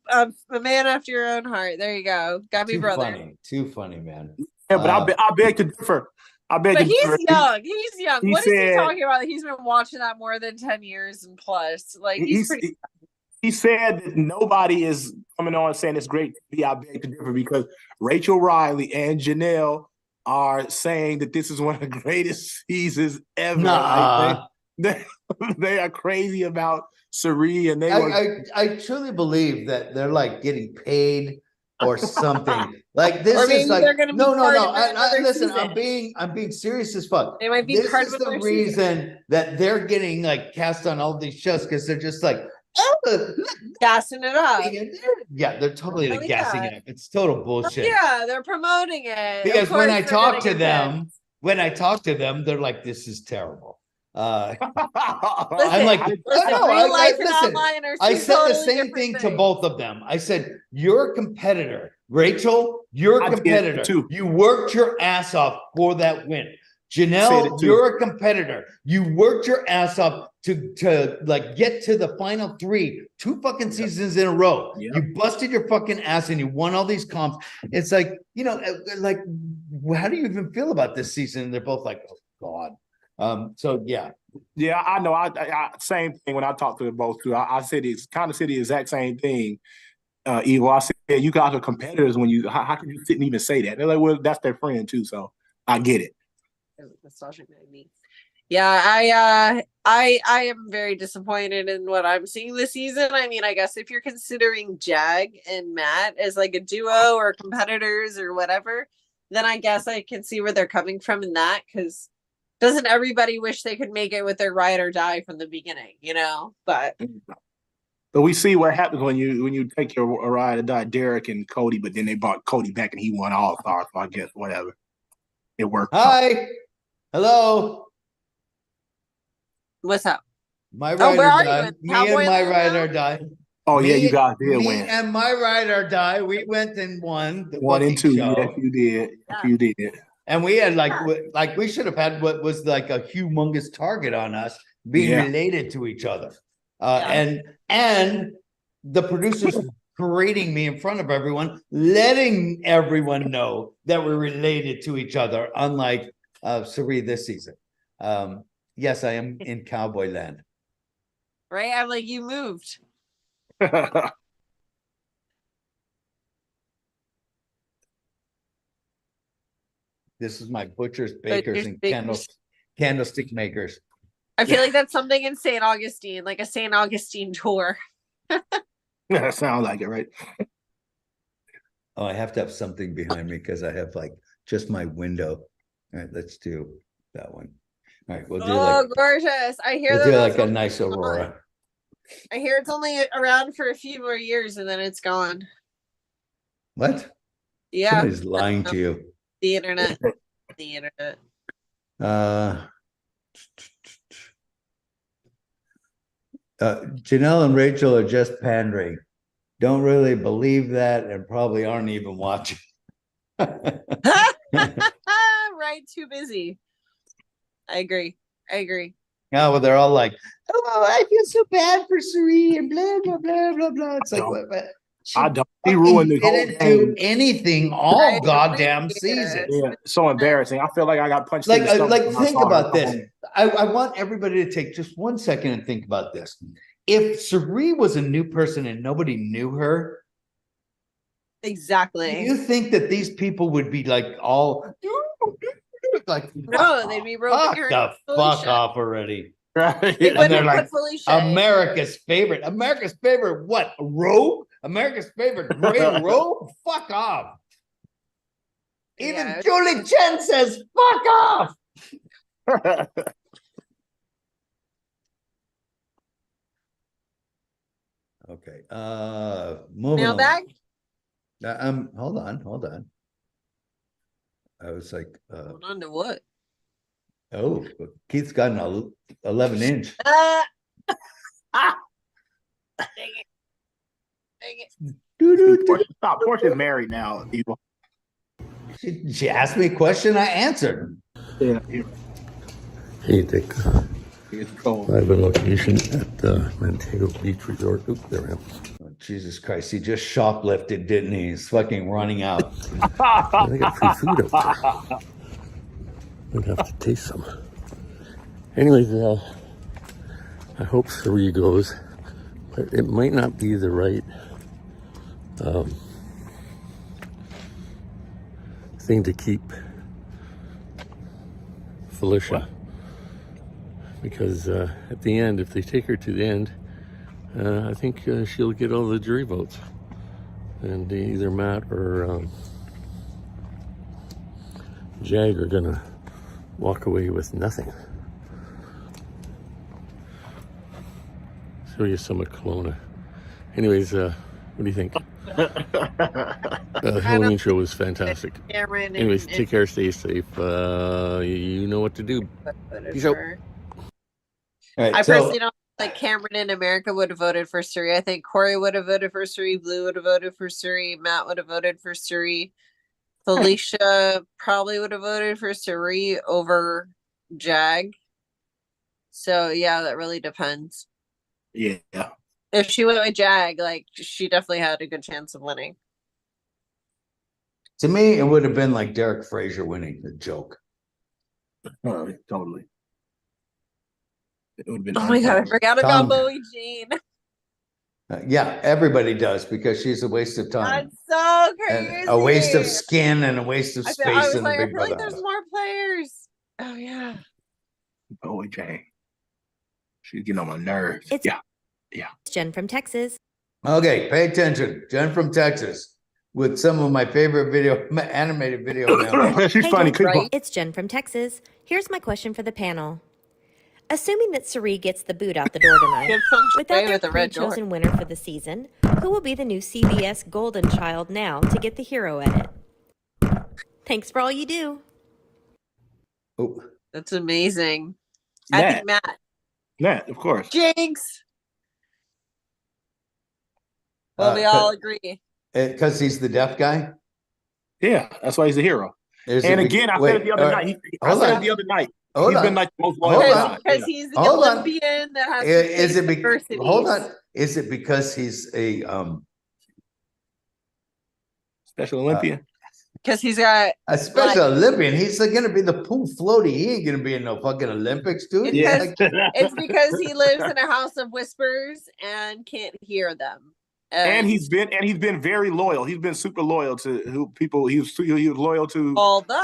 a man after your own heart. There you go. Got me, brother. Too funny, man. Yeah, but I beg to differ. I bet But you. he's young. He's young. He What is he said- talking about? He's been watching that more than 10 years and plus. Like he's pretty. He said that nobody is coming on saying it's great to be. I beg to differ because Rachel Riley and Janelle are saying that this is one of the greatest seasons ever. Nah. Like they are crazy about Suri, and I truly believe that they're like getting paid or something. Like this Or maybe is like they're gonna be no. part of another Listen, season. I'm being serious as fuck. They might be This part is of the another reason that they're getting like cast on all these shows because they're just like gassing it up. yeah, they're totally like gassing it up. It's total bullshit. Yeah, they're promoting it. Because Of when course I they're talk gonna to get them, they're like, "This is terrible." Listen, I'm like, listen, no, real life and listen, online are I two said the totally same different thing to things. both of them. I said, "You're a competitor, Rachel. You're I a did competitor. too. You worked your ass off for that win." Said it Janelle, too. you're a competitor. You worked your ass off to like get to the final 2 fucking seasons in a row. Yep. You busted your fucking ass and you won all these comps. It's like, like, how do you even feel about this season? And they're both like, oh God. So yeah. Yeah, I know. I same thing when I talked to them both too. I said it's kind of said the exact same thing. Evil, I said you guys are competitors when you. How can you sit and even say that? They're like, well, that's their friend too. So I get it. Yeah, I am very disappointed in what I'm seeing this season. I mean, I guess if you're considering Jag and Matt as like a duo or competitors or whatever, then I guess I can see where they're coming from in that, because doesn't everybody wish they could make it with their ride or die from the beginning, But we see what happens when you take your ride or die, Derek and Cody, but then they brought Cody back and he won All Stars. So I guess whatever, it worked. Hi. Hello. what's up? My Oh, ride where or are die. you? Me Cowboy and my Land ride now? or die. Oh yeah, you guys did me win. and my ride or die. We went and won the 1 and 2. show. Yes, you did. Yes, you did. And we had like we should have had what was like a humongous target on us being related to each other. And the producers parading me in front of everyone, letting everyone know that we're related to each other, unlike Suri this season. Yes, I am in Cowboy Land. Right? I'm like, you moved. This is my butchers, bakers, and candlestick makers. I feel like that's something in St. Augustine, like a St. Augustine tour. That sounds like it, right? Oh, I have to have something behind me because I have like just my window. All right, let's do that one. All right, we'll do gorgeous. I hear we'll that do like a nice aurora. I hear it's only around for a few more years and then it's gone. What? Yeah. Somebody's lying to you. The internet. The internet. Janelle and Rachel are just pandering. Don't really believe that and probably aren't even watching. Right, too busy. I agree. Yeah, well, they're all like, "Oh, I feel so bad for Suri and blah blah blah blah blah." It's like, what? I don't. He ruined the whole Didn't game. do anything all goddamn season. Yeah, so embarrassing. I feel like I got punched. Like, in the stomach when I think saw about her. this. I want everybody to take just 1 second and think about this. If Suri was a new person and nobody knew her, Exactly. do you think that these people would be like all like, No, they'd be fuck roping her. the fuck off already? Right. They And wouldn't they're have like, put Felicia in. America's favorite. America's favorite what? Rogue? America's favorite gray rogue? Fuck off. Even Yeah. Julie Chen says fuck off. Okay. Moving Mailbag? on. Hold on. I was like, Hold on to what? oh, Keith's got an 11-inch. Dang it. Stop. Portia's married now, people. She asked me a question, I answered. Yeah. Hey, Dick. It's cold. Live on location at the Montego Beach Resort. Oop, there I am. Oh, Jesus Christ, he just shoplifted, didn't he? He's fucking running out. They got free food up there. I'd have to taste some. Anyways, I hope Suri goes, but it might not be the right thing to keep Felicia. Because at the end, if they take her to the end, I think she'll get all the jury votes. And either Matt or Jag are gonna walk away with nothing. Show you some of Kelowna. Anyways, what do you think? The Halloween show was fantastic. Anyways, take care, stay safe. You know what to do. Peace out. All right, I so personally don't like Cameron in America would have voted for Suri. I think Corey would have voted for Suri. Blue would have voted for Suri. Matt would have voted for Suri. Felicia probably would have voted for Suri over Jag. So yeah, that really depends. Yeah. If she went with Jag, like she definitely had a good chance of winning. to me, it would have been like Derek Frazier winning the joke. Totally. It would have been. Oh my god, I forgot about Bowie Jean. Yeah, everybody does because she's a waste of time. That's so crazy. And a waste of skin and a waste of space in the Big I feel Brother like there's house. more players. Oh yeah. Bowie Jean. She's getting on my nerves. Yeah. It's Jen from Texas. Okay, pay attention. Jen from Texas with some of my favorite animated video now. She's Hey, funny. Jen, right? It's Jen from Texas. Here's my question for the panel. Assuming that Suri gets the boot out the door tonight, Good feng shui without their with the red door. pre-chosen winner for the season, who will be the new CBS golden child now to get the hero edit? Thanks for all you do. Oh, That's amazing. I think Matt. Matt, of course. Jinx. Well, we all agree. because he's the deaf guy. Yeah, that's why he's a hero. And again, I said it the other night. I said it the other night. He's been like the most loyal. Because he's the Hold on. Olympian that has Is it diversity. hold on? Is it because he's a Special Olympian? Because he's got a special Olympian? He's going to be the pool floaty. He ain't going to be in no fucking Olympics, dude. It's because he lives in a house of whispers and can't hear them. And he's been very loyal. He's been super loyal to people. He was loyal to all the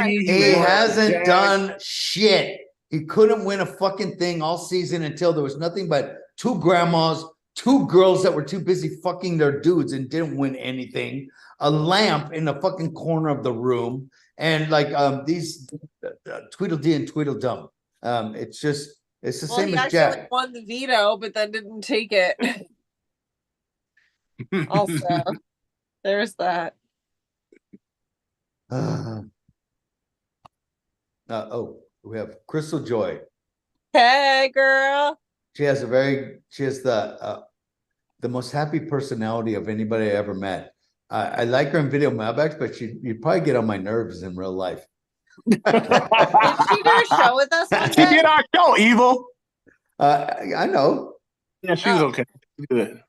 He hasn't done shit. He couldn't win a fucking thing all season until there was nothing but two grandmas, two girls that were too busy fucking their dudes and didn't win anything. A lamp in the fucking corner of the room, and like these Tweedledee and Tweedledum. It's the same he as actually Jack. won the veto, but then didn't take it. Also, there's that. We have Crystal Joy. Hey, girl. She has the most happy personality of anybody I ever met. I like her in video mailbags, but you'd probably get on my nerves in real life. Did she do a show with us? She did our show, Evil. I know. Yeah, she was okay. Good.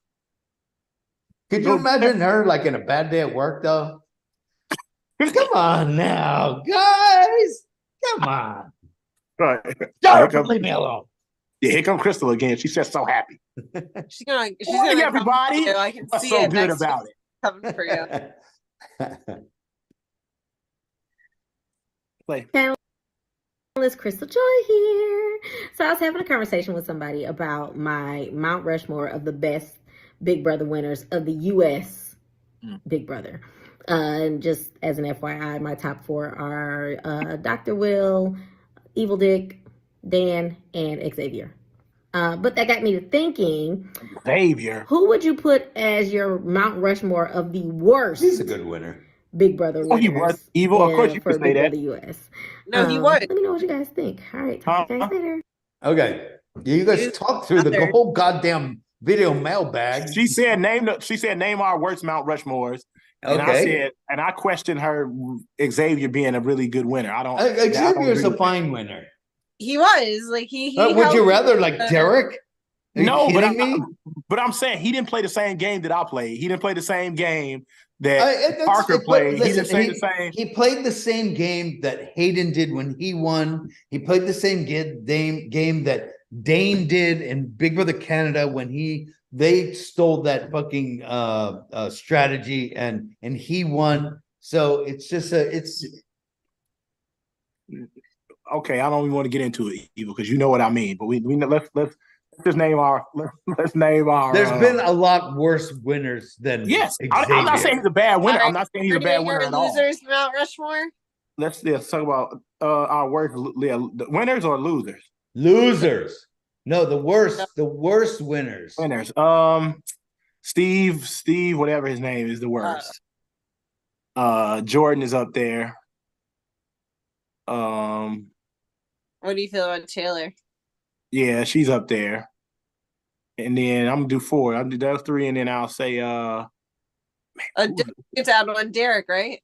Could you imagine her like in a bad day at work though? Come on now, guys. Come on. Right. Leave me alone. Yeah, here come Crystal again. She's just so happy. She's gonna everybody. I can What's see so it good next about it? coming for you. Play. It's Crystal Joy here. So I was having a conversation with somebody about my Mount Rushmore of the best Big Brother winners of the U.S. Big Brother. And just as an FYI, my top four are Dr. Will, EvelDick, Dan, and Xavier. But that got me to thinking, Xavier, who would you put as your Mount Rushmore of the worst? He's a good winner. Big Brother winners. Oh, he was Evil. Of course, you could say that. The U.S. No, he was. Let me know what you guys think. All right, talk to you guys later. Okay, you guys talk through the whole goddamn video mailbag. She said name our worst Mount Rushmores. And I questioned her Xavier being a really good winner. Xavier's a fine winner. He was like he would you rather like Derek? Are you No, kidding me? but I'm saying he didn't play the same game that I played. He didn't play the same game that Parker But played. listen, he didn't say the same. He played the same game that Hayden did when he won. He played the same game that Dane did in Big Brother Canada when they stole that fucking strategy and he won. So it's just Okay, I don't even want to get into it, Evil, because you know what I mean. But we let's just name our let's name our. There's been a lot worse winners than yes. Xavier. I'm not saying he's a bad winner. Right. I'm not saying he's a bad winner at all. Losers, Mount Rushmore. Let's talk about our worst the winners or losers. Losers. No, the worst winners. Winners. Steve, whatever his name is, the worst. Jordan is up there. What do you feel about Taylor? Yeah, she's up there. And then I'm gonna do 4. I'll do those 3, and then I'll say it's out on Derek, right?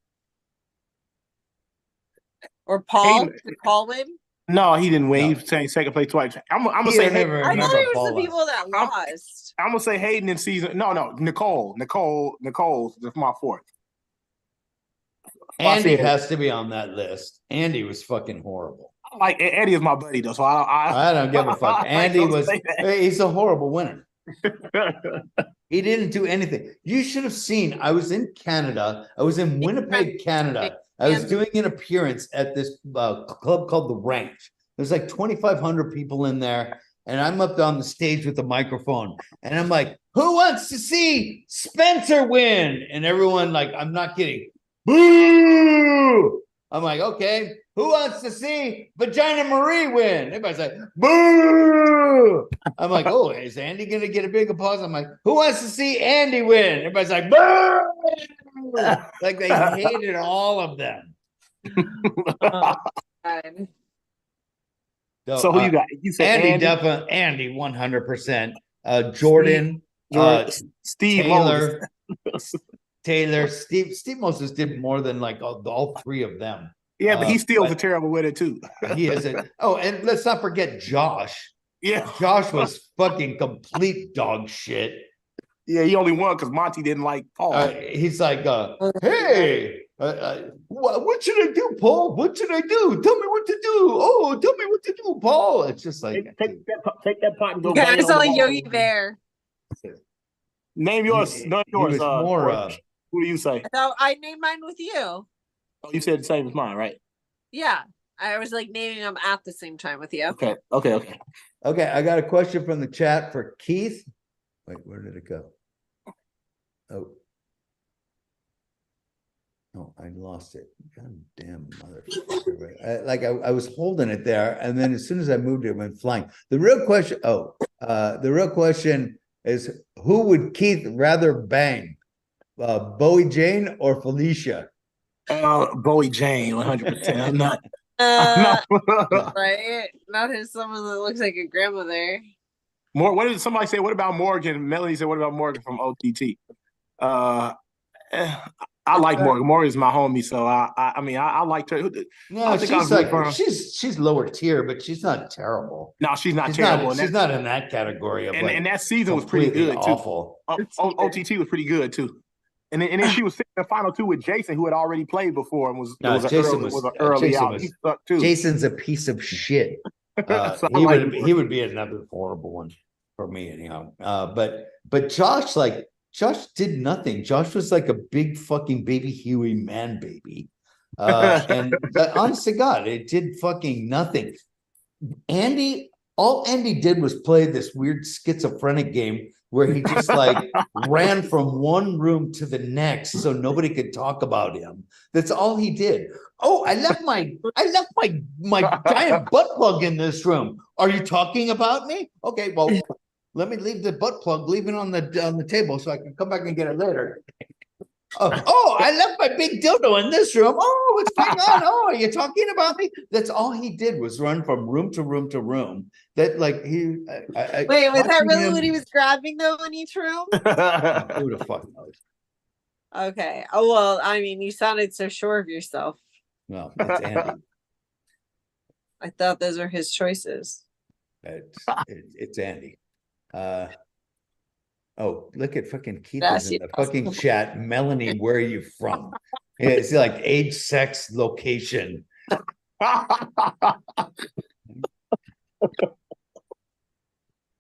Or Paul? Did Paul win? No, he didn't win. No. He saying second place twice. I'm gonna say Hayden. I thought it was the people that lost. I'm gonna say Hayden in season. No, Nicole. That's my 4th. Andy has to be on that list. Andy was fucking horrible. Like Eddie is my buddy though, so I don't give a fuck. Andy he's a horrible winner. He didn't do anything. You should have seen. I was in Canada. I was in Winnipeg, Canada. I was doing an appearance at this club called The Ranch. There's like 2,500 people in there. And I'm up on the stage with the microphone. And I'm like, who wants to see Spencer win? And everyone like, I'm not kidding. Boo! I'm like, okay. Who wants to see Vagina Marie win? Everybody's like, boo! I'm like, oh, is Andy going to get a big applause? I'm like, who wants to see Andy win? Everybody's like, boo! Like they hated all of them. So who you got? You said Andy, definitely. Andy, 100%. Jordan, Steve Taylor, Steve Moses did more than like all 3 of them. Yeah, but he still was a terrible winner too. He is and let's not forget Josh. Yeah, Josh was fucking complete dog shit. Yeah, he only won because Monty didn't like Paul. He's like, hey, what should I do, Paul? What should I do? Tell me what to do. Oh, tell me what to do, Paul. It's just like take that pot and go. Yeah, it's like Yogi Bear. Name yours. None yours. Who do you say? So I named mine with you. Oh, you said the same as mine, right? Yeah, I was like naming them at the same time with you. Okay. I got a question from the chat for Keith. Wait, where did it go? Oh, I lost it. God damn motherfucker. I was holding it there, and then as soon as I moved it went flying. The real question is, who would Keith rather bang? Bowie Jane or Felicia? Bowie Jane, 100%. I'm not. Right? Not as someone that looks like a grandmother. What did somebody say? What about Morgan? Melanie said, "What about Morgan from OTT?" I like Morgan. Morgan's my homie, so I liked her. No, she's lower tier, but she's not terrible. No, she's not terrible. She's not in that category of and that season was pretty good awful. Too. OTT was pretty good too. And then she was sitting in the final 2 with Jason, who had already played before and was early out. He sucked too. Jason's a piece of shit. So he would be another horrible one for me anyhow. But Josh did nothing. Josh was like a big fucking baby Huey man baby. And honest to God, it did fucking nothing. All Andy did was play this weird schizophrenic game where he just like ran from one room to the next so nobody could talk about him. That's all he did. Oh, I left my giant butt plug in this room. Are you talking about me? Okay, well, let me leave the butt plug, leave it on the table so I can come back and get it later. Oh, I left my big dildo in this room. Oh, what's going on? Oh, are you talking about me? That's all he did was run from room to room to room. That like he. Wait, was that really what he was grabbing though in each room? Who the fuck knows? Okay. Oh well, I mean, you sounded so sure of yourself. Well, it's Andy. I thought those were his choices. It's Andy. Oh, look at fucking Keith Yes, is in the fucking chat. Melanie, where are you from? Yeah, it's like age, sex, location.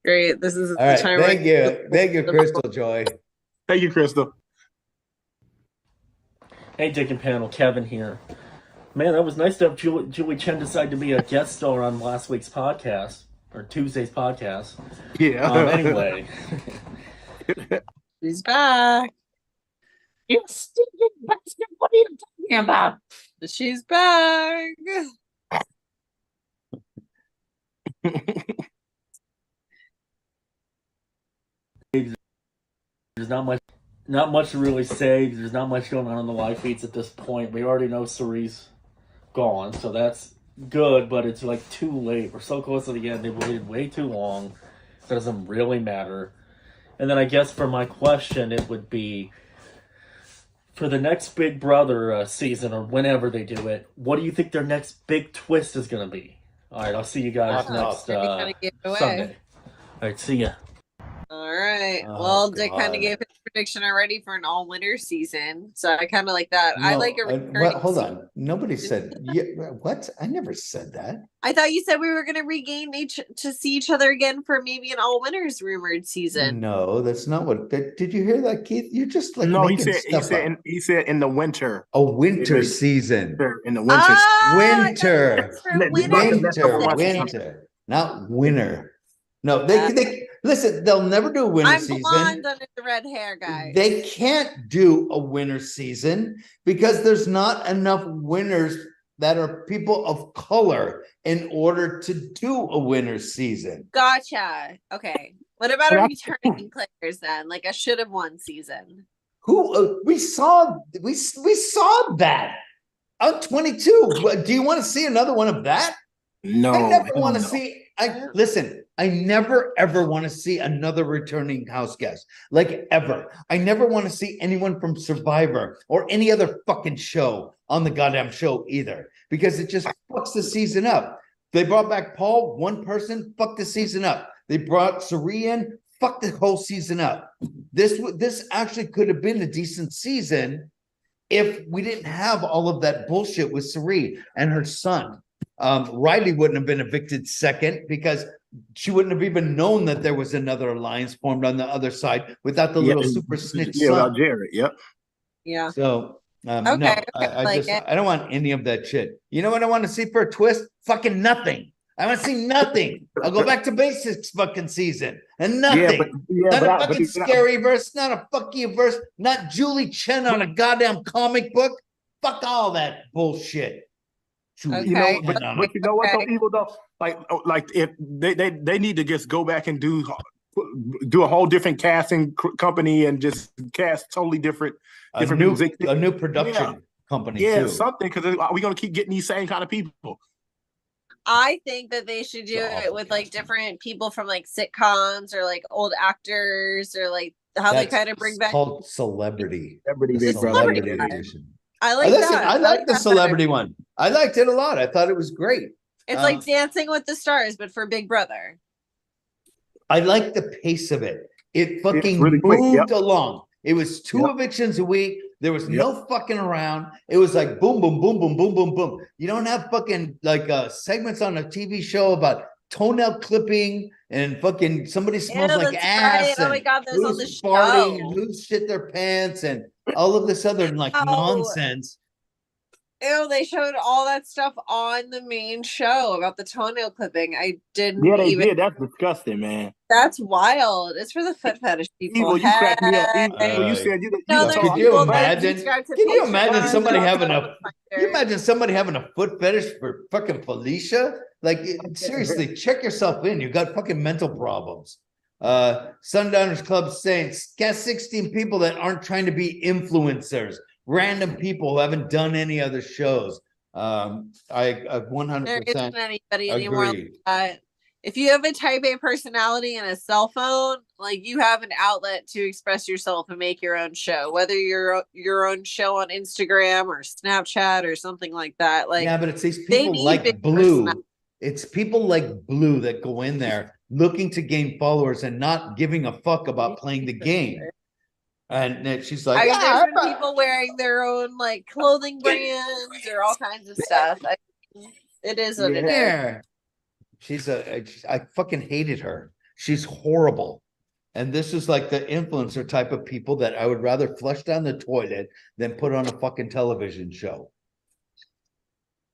Great. This is All right. Thank you. Thank you, Crystal Joy. Thank you, Crystal. Hey, Dick and Panel, Kevin here. Man, that was nice to have Julie Chen decide to be a guest star on last week's podcast, or Tuesday's podcast. Yeah. Anyway. She's back. You stinking bastard. What are you talking about? She's back. There's not much to really say. There's not much going on in the live feeds at this point. We already know Cerie's gone, so that's good, but it's like too late. We're so close to the end. They waited way too long. It doesn't really matter. And then I guess for my question, it would be, for the next Big Brother season, or whenever they do it, what do you think their next big twist is going to be? All right, I'll see you guys next Sunday. All right, see ya. All right. Oh, well, Dick kind God. of gave his prediction already for an all-winter season, so I kind of like that. I No, like a returning hold season. on. Nobody said what? I never said that. I thought you said we were going to regain to see each other again for maybe an all-winners rumored season. No, that's not what. Did you hear that, Keith? You're just like No, he making said stuff up. he said in the winter. A winter season. In the winter. Winter. Winter. Winter. Not winter. No, they listen, they'll never do a winter I'm season. blonde under the red hair, guys. They can't do a winter season because there's not enough winners that are people of color in order to do a winter season. Gotcha. Okay. What about a returning players then? Like a should have won season. Who we saw that on 22. Do you want to see another one of that? No, I never want to see. Listen, I never ever want to see another returning house guest, like ever. I never want to see anyone from Survivor or any other fucking show on the goddamn show either, because it just fucks the season up. They brought back Paul, one person, fuck the season up. They brought Cirie in, fuck the whole season up. This actually could have been a decent season if we didn't have all of that bullshit with Cirie and her son. Riley wouldn't have been evicted second because she wouldn't have even known that there was another alliance formed on the other side without the little super snitch son. Without Jared. Yep. Yeah. So Okay, no, I like just it. I don't want any of that shit. You know what I want to see for a twist? Fucking nothing. I want to see nothing. I'll go back to basics fucking season and nothing. Not a fucking scary verse, not a fuck you verse, not Julie Chen on a goddamn comic book. Fuck all that bullshit. Okay. You know, but you know what though, evil though, like if they need to just go back and do a whole different casting company and just cast totally different music, a new production company. Yeah, too. something, because we're gonna keep getting these same kind of people. I think that they should do it with like different people from like sitcoms or like old actors or like how they kind of bring back called Celebrity. Celebrity edition. I like that. I like the that Celebrity better. one. I liked it a lot. I thought it was great. It's like Dancing with the Stars, but for Big Brother. I like the pace of it. It fucking really quick, moved along. It was two evictions a week. There was no fucking around. It was like boom, boom, boom, boom, boom, boom, boom. You don't have fucking like segments on a TV show about toenail clipping and fucking somebody smells like ass. Right. Oh my God, those on the who's farting show. and who's shit their pants and all of this other like nonsense. Ew, they showed all that stuff on the main show about the toenail clipping. I didn't Yeah, they even. did. That's disgusting, man. That's wild. It's for the foot fetish people. Evil, you cracked me up. Evil, you said you. Could you imagine? subscribe to Can you imagine Patreon. somebody having Finder. Can you imagine somebody having a foot fetish for fucking Felicia? Like seriously, check yourself in. You got fucking mental problems. Sundowners Club saying cast 16 people that aren't trying to be influencers. Random people who haven't done any other shows. I 100% There isn't anybody anymore like agree. that. If you have a type A personality and a cell phone, like you have an outlet to express yourself and make your own show, whether you're your own show on Instagram or Snapchat or something like that. Like Yeah, but it's these they people need like big Blue. personalities. It's people like Blue that go in there looking to gain followers and not giving a fuck about playing the game. And then she's like, I mean, there's been people wearing their own like clothing brands or all kinds of stuff. It is what it is. I fucking hated her. She's horrible. And this is like the influencer type of people that I would rather flush down the toilet than put on a fucking television show.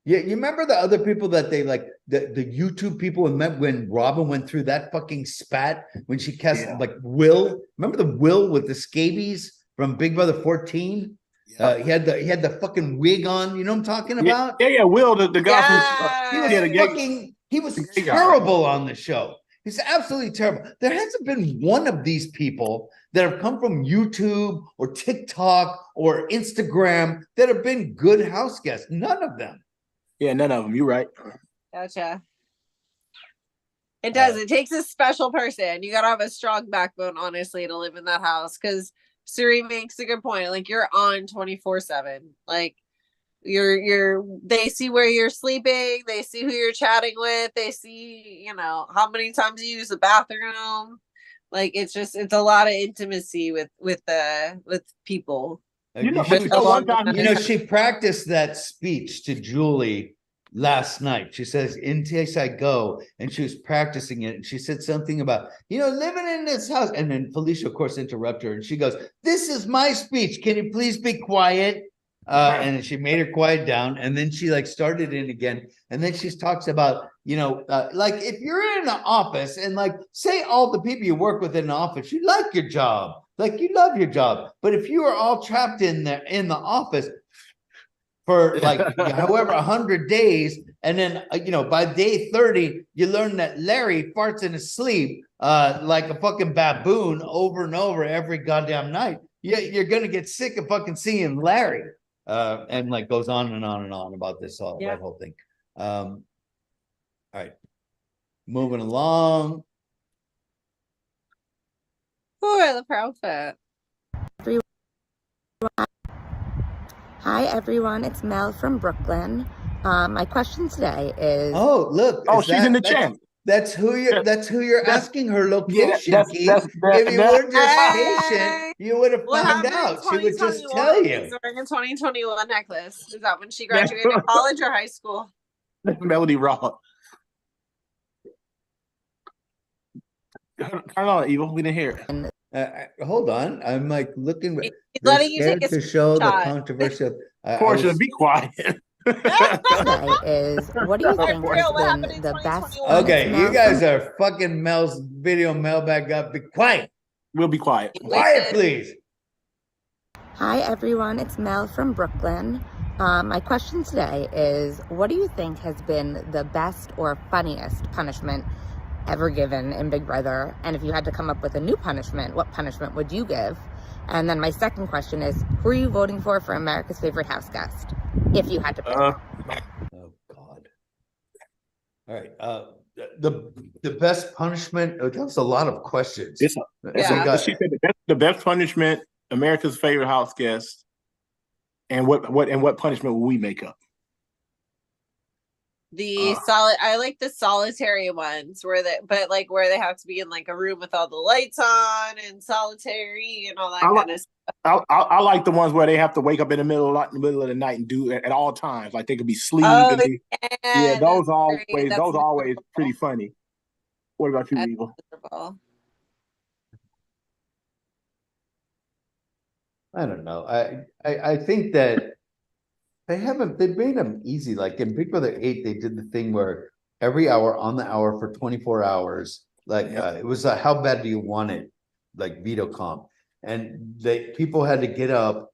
Yeah, you remember the other people that they like, the YouTube people when Robin went through that fucking spat when she cast like Will? Remember the Will with the scabies from Big Brother 14? Yeah. He had the fucking wig on. You know what I'm talking about? Yeah. Will, the guy he was terrible on the show. He's absolutely terrible. There hasn't been one of these people that have come from YouTube or TikTok or Instagram that have been good house guests. None of them. Yeah, none of them. You're right. Gotcha. It does. It takes a special person. You gotta have a strong backbone, honestly, to live in that house. Because Suri makes a good point. Like you're on 24/7. Like they see where you're sleeping. They see who you're chatting with. They see, how many times you use the bathroom. Like it's a lot of intimacy with people. She practiced that speech to Julie last night. She says, in case I go, and she was practicing it. And she said something about, living in this house. And then Felicia, of course, interrupted her. And she goes, this is my speech. Can you please be quiet? And she made her quiet down. And then she started in again. And then she talks about, like if you're in an office and say all the people you work with in the office, you like your job. Like you love your job, but if you are all trapped in the office for however 100 days, and then by day 30 you learn that Larry farts in his sleep like a fucking baboon over and over every goddamn night, you're gonna get sick of fucking seeing Larry, and goes on and on and on about that whole thing. All right, moving along. Oh, the prophet. Hi everyone, it's Mel from Brooklyn. My question today is she's in the chat. That's who you're asking her location, Keith. If you were just patient, you would have found out. She would just tell you. She's wearing a 2021 necklace. Is that when she graduated college or high school? Melody Raw. Turn on, Evil. We didn't hear it. Hold on. I'm looking. Letting you take to show the controversial. Portia, be quiet. Is what do you think has been the best? Okay, you guys are fucking Mel's video mailbag up. Be quiet. We'll be quiet. Quiet, please. Hi everyone, it's Mel from Brooklyn. My question today is, what do you think has been the best or funniest punishment ever given in Big Brother? And if you had to come up with a new punishment, what punishment would you give? And then my second question is, who are you voting for America's Favorite House Guest? If you had to pick. Oh God. All right. The best punishment. That's a lot of questions. She said the best punishment, America's Favorite House Guest, and what punishment will we make up? I like the solitary ones where they have to be in a room with all the lights on and solitary and all that kind of stuff. I like the ones where they have to wake up in the middle of the night and do it at all times. Like they could be asleep. Those are always pretty funny. What about you, Evil? I don't know. I think that they made them easy. Like in Big Brother 8, they did the thing where every hour on the hour for 24 hours, it was how bad do you want it? Like veto comp. And people had to get up,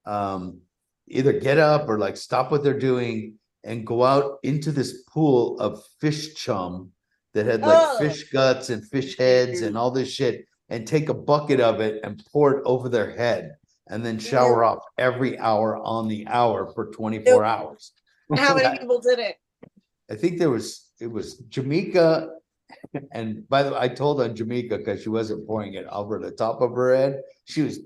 either get up or stop what they're doing and go out into this pool of fish chum that had fish guts and fish heads and all this shit, and take a bucket of it and pour it over their head. And then shower off every hour on the hour for 24 hours. How many people did it? I think it was Jamaica. And by the way, I told on Jamaica because she wasn't pouring it over the top of her head. She was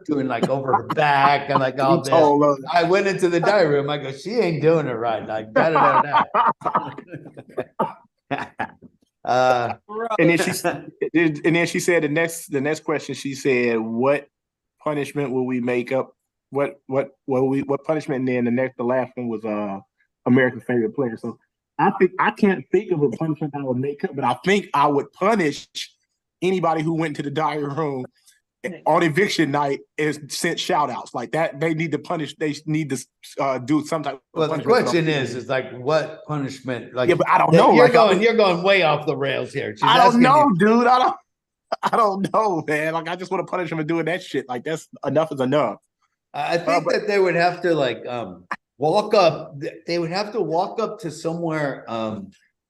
doing over her back and all this. I went into the dining room. I go, she ain't doing it right. Gross. And then she said the next question. She said, "What punishment will we make up? What punishment?" And then the last one was America's favorite player. So I can't think of a punishment I would make up, but I think I would punish anybody who went to the diary room on eviction night and sent shout outs like that. They need to punish. They need to do some type of Well, the punishment. question is like what punishment? Like, yeah, but I don't know. You're going way off the rails here. I don't know, dude. I don't know, man. Like, I just want to punish them for doing that shit. Like, that's enough is enough. I think that they would have to like walk up. They would have to walk up to somewhere.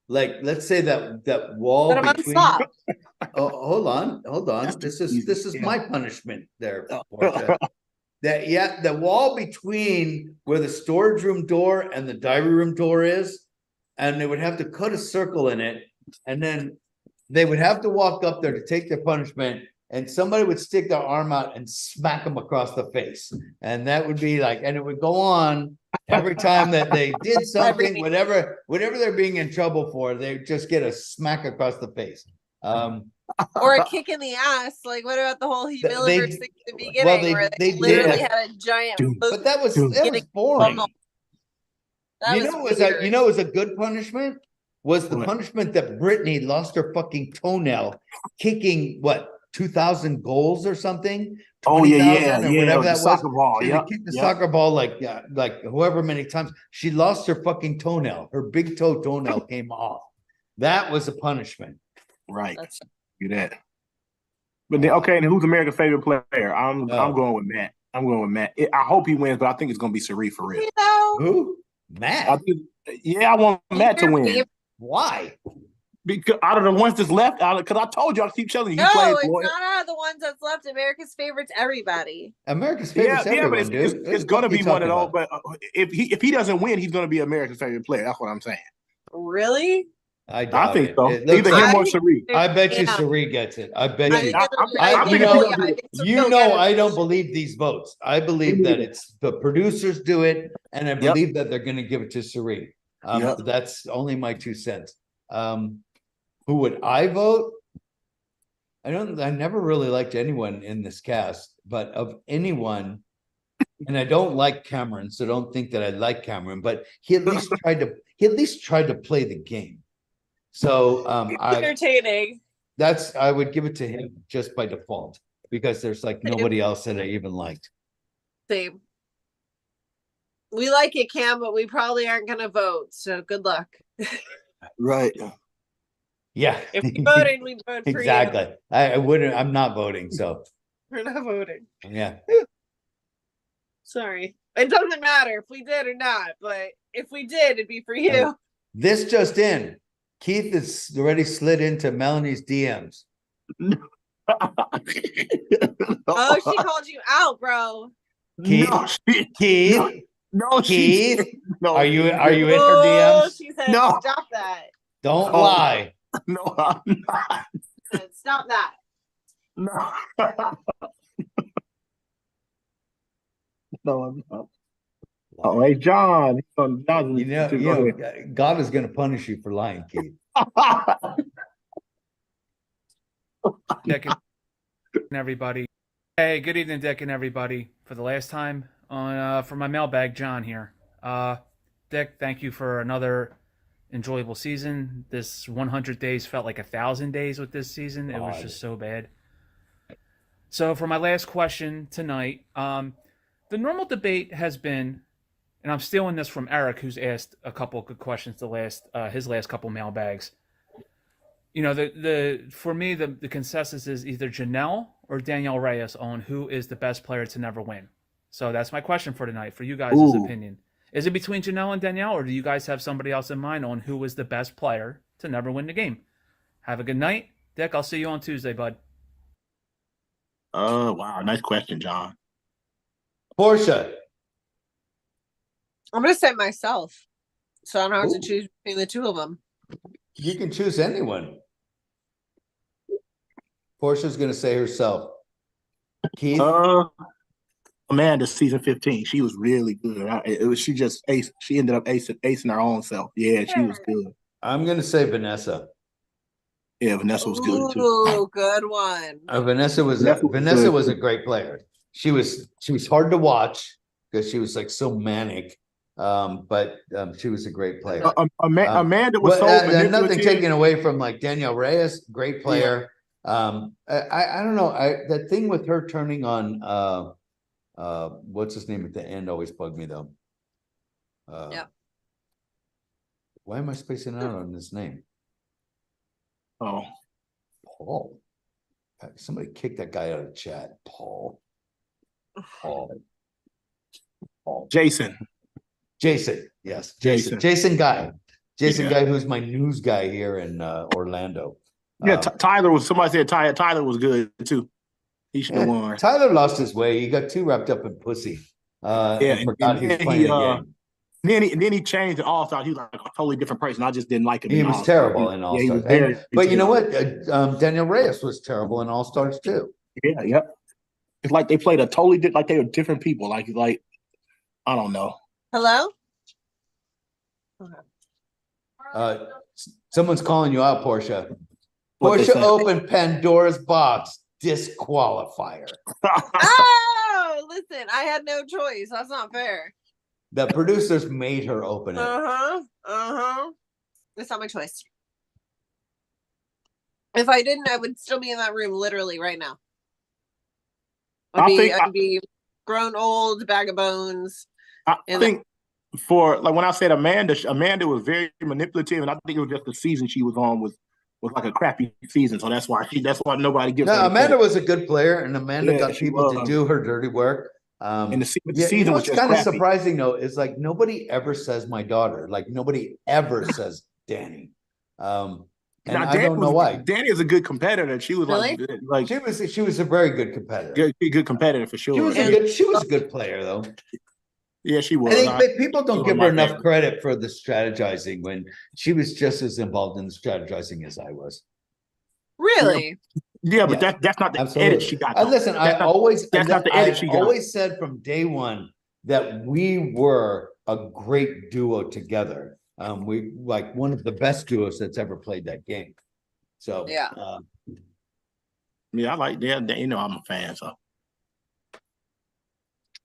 Like, let's say that wall between. Oh, hold on. This is my punishment there, Porsche. The wall between where the storage room door and the diary room door is, and they would have to cut a circle in it, and then they would have to walk up there to take their punishment, and somebody would stick their arm out and smack them across the face, and that would be like, and it would go on every time that they did something, whatever they're being in trouble for, they just get a smack across the face. Or a kick in the ass. Like, what about the whole humiliverse thing at the beginning, where they literally had a giant boot? But that was boring. You know what was a good punishment? Was the punishment that Brittany lost her fucking toenail kicking 2,000 goals or something? Oh yeah. Whatever that was. Soccer ball. She kicked the soccer ball like however many times. She lost her fucking toenail. Her big toenail came off. That was a punishment. Right. Do that. But then, okay, and who's America's favorite player? I'm going with Matt. I hope he wins, but I think it's going to be Sari for real. Who? Matt? I want Matt to win. Why? Because out of the ones that's left, because I told you, I keep telling you, no, it's not out of the ones that's left. America's favorite's everybody. America's favorite's everyone, but it's going to be one of those. But if he doesn't win, he's going to be America's favorite player. That's what I'm saying. Really? I think so. Either him or Sari. I bet you Sari gets it. I bet you. I don't believe these votes. I believe that it's the producers do it, and I believe that they're going to give it to Sari. That's only my 2 cents. Who would I vote? I never really liked anyone in this cast, but of anyone, and I don't like Cameron, so don't think that I like Cameron, but he at least tried to play the game. So entertaining. I would give it to him just by default because there's like nobody else that I even liked. Same. We like it, Cam, but we probably aren't gonna vote. So good luck. Right. Yeah. If we voted, we vote for exactly. You. I wouldn't. I'm not voting. So we're not voting. Yeah. Sorry. It doesn't matter if we did or not, but if we did, it'd be for you. This just in. Keith has already slid into Melanie's DMs. Oh, she called you out, bro. Keith, Keith, are you in her DMs? She said, no. Stop that. Don't lie. No, I'm not. Stop that. No. No, I'm not. Oh, hey, John. You know, God is going to punish you for lying, Keith. Dick and everybody. Hey, good evening, Dick and everybody. For the last time on for my mailbag, John here. Dick, thank you for another enjoyable season. This 100 days felt like 1,000 days with this season. It was just so bad. So for my last question tonight, the normal debate has been, and I'm stealing this from Eric, who's asked a couple of good questions his last couple mailbags. You know, for me, the consensus is either Janelle or Danielle Reyes on who is the best player to never win. So that's my question for tonight, for you guys' opinion. Is it between Janelle and Danielle, or do you guys have somebody else in mind on who was the best player to never win the game? Have a good night. Dick, I'll see you on Tuesday, bud. Oh, wow. Nice question, John. Porsche. I'm going to say myself, so I don't have to choose between the two of them. You can choose anyone. Portia's going to say herself. Keith? Amanda, season 15. She was really good. She just aced. She ended up acing her own self. Yeah, she was good. I'm going to say Vanessa. Yeah, Vanessa was good too. Ooh, good one. Vanessa was a great player. She was hard to watch because she was like so manic. But she was a great player. Amanda was so manipulative. Nothing taken away from like Danielle Reyes, great player. Yeah. I don't know. That thing with her turning on what's his name at the end always bugged me though. Yeah. Why am I spacing out on his name? Oh, Paul. Somebody kicked that guy out of the chat. Paul. Jason. Yes. Jason Guy. Jason Yeah. Guy, who's my news guy here in Orlando. Yeah, Tyler was. Somebody said Tyler was good too. He should have won. Tyler lost his way. He got too wrapped up in pussy. And forgot he was playing a game. Then he changed to All Stars. He was like a totally different person. I just didn't like him. He was terrible in All Stars. But you know what? Daniel Reyes was terrible in All Stars too. Yeah, yep. It's like they played a totally like they were different people. Like I don't know. Hello? Someone's calling you out, Porsche. Porsche opened Pandora's box. Disqualifier. Oh, listen, I had no choice. That's not fair. The producers made her open it. It's not my choice. If I didn't, I would still be in that room literally right now. I'd be grown old, bag of bones. I think for like when I said Amanda was very manipulative, and I think it was just the season she was on was like a crappy season, so that's why nobody gives. No, Amanda was a good player, and Amanda got people to do her dirty work. And the season was kind of surprising though. Is like nobody ever says my daughter. Like nobody ever says Danny. And I don't know why. Danny is a good competitor. She was really? like she was a very good competitor. Good competitor for sure. She was a good player though. Yeah, she was. I think people don't give her enough credit for the strategizing when she was just as involved in the strategizing as I was. Really? Yeah, but that's not the edit she got. Listen, I always said from day one that we were a great duo together. We like one of the best duos that's ever played that game. So yeah, I like that. You know, I'm a fan. So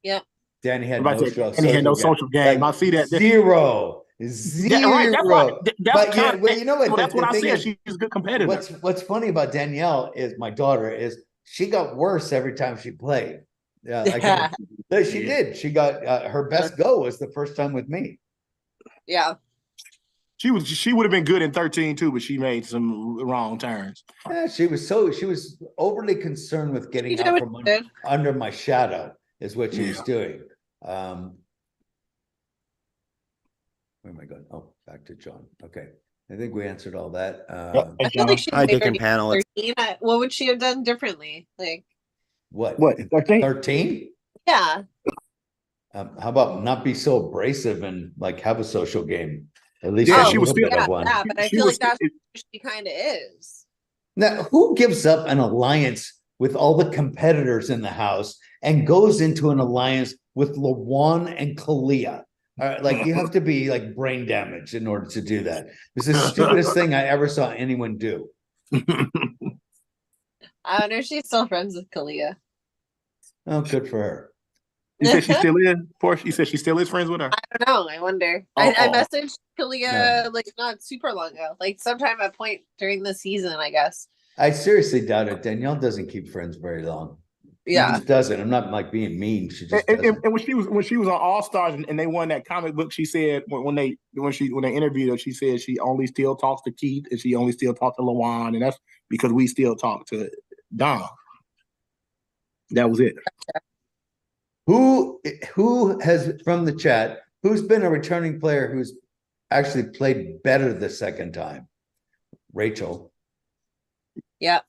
yeah, Danny had no social game. I see that zero. Right, but you know what? That's what I said. She's a good competitor. What's funny about Danielle is my daughter is she got worse every time she played. Yeah, she did. She got her best go was the first time with me. Yeah. She would have been good in 13 too, but she made some wrong turns. Yeah, she was overly concerned with getting out from under my shadow is what she was doing. Where am I going? Oh, back to John. Okay. I think we answered all that. I feel like Hi, Dick and panel. What would she have done differently? Like what? 13? Yeah. How about not be so abrasive and like have a social game? At least she was still one. Yeah, but I feel like that's what she kind of is. Now, who gives up an alliance with all the competitors in the house and goes into an alliance with Lawan and Kalia? Like you have to be like brain damaged in order to do that. It's the stupidest thing I ever saw anyone do. I wonder if she's still friends with Kalia. Oh, good for her. You said she still is? Porsche? You said she still is friends with her? I don't know. I wonder. I messaged Kalia like not super long ago, like sometime at point during the season, I guess. I seriously doubt it. Danielle doesn't keep friends very long. Yeah, she just doesn't. I'm not like being mean. She just and when she was on All Stars and they won that comic book, she said when they interviewed her, she said she only still talks to Keith and she only still talks to Lawan, and that's because we still talk to Dom. That was it. Who has from the chat? Who's been a returning player who's actually played better the second time? Rachel. Yeah.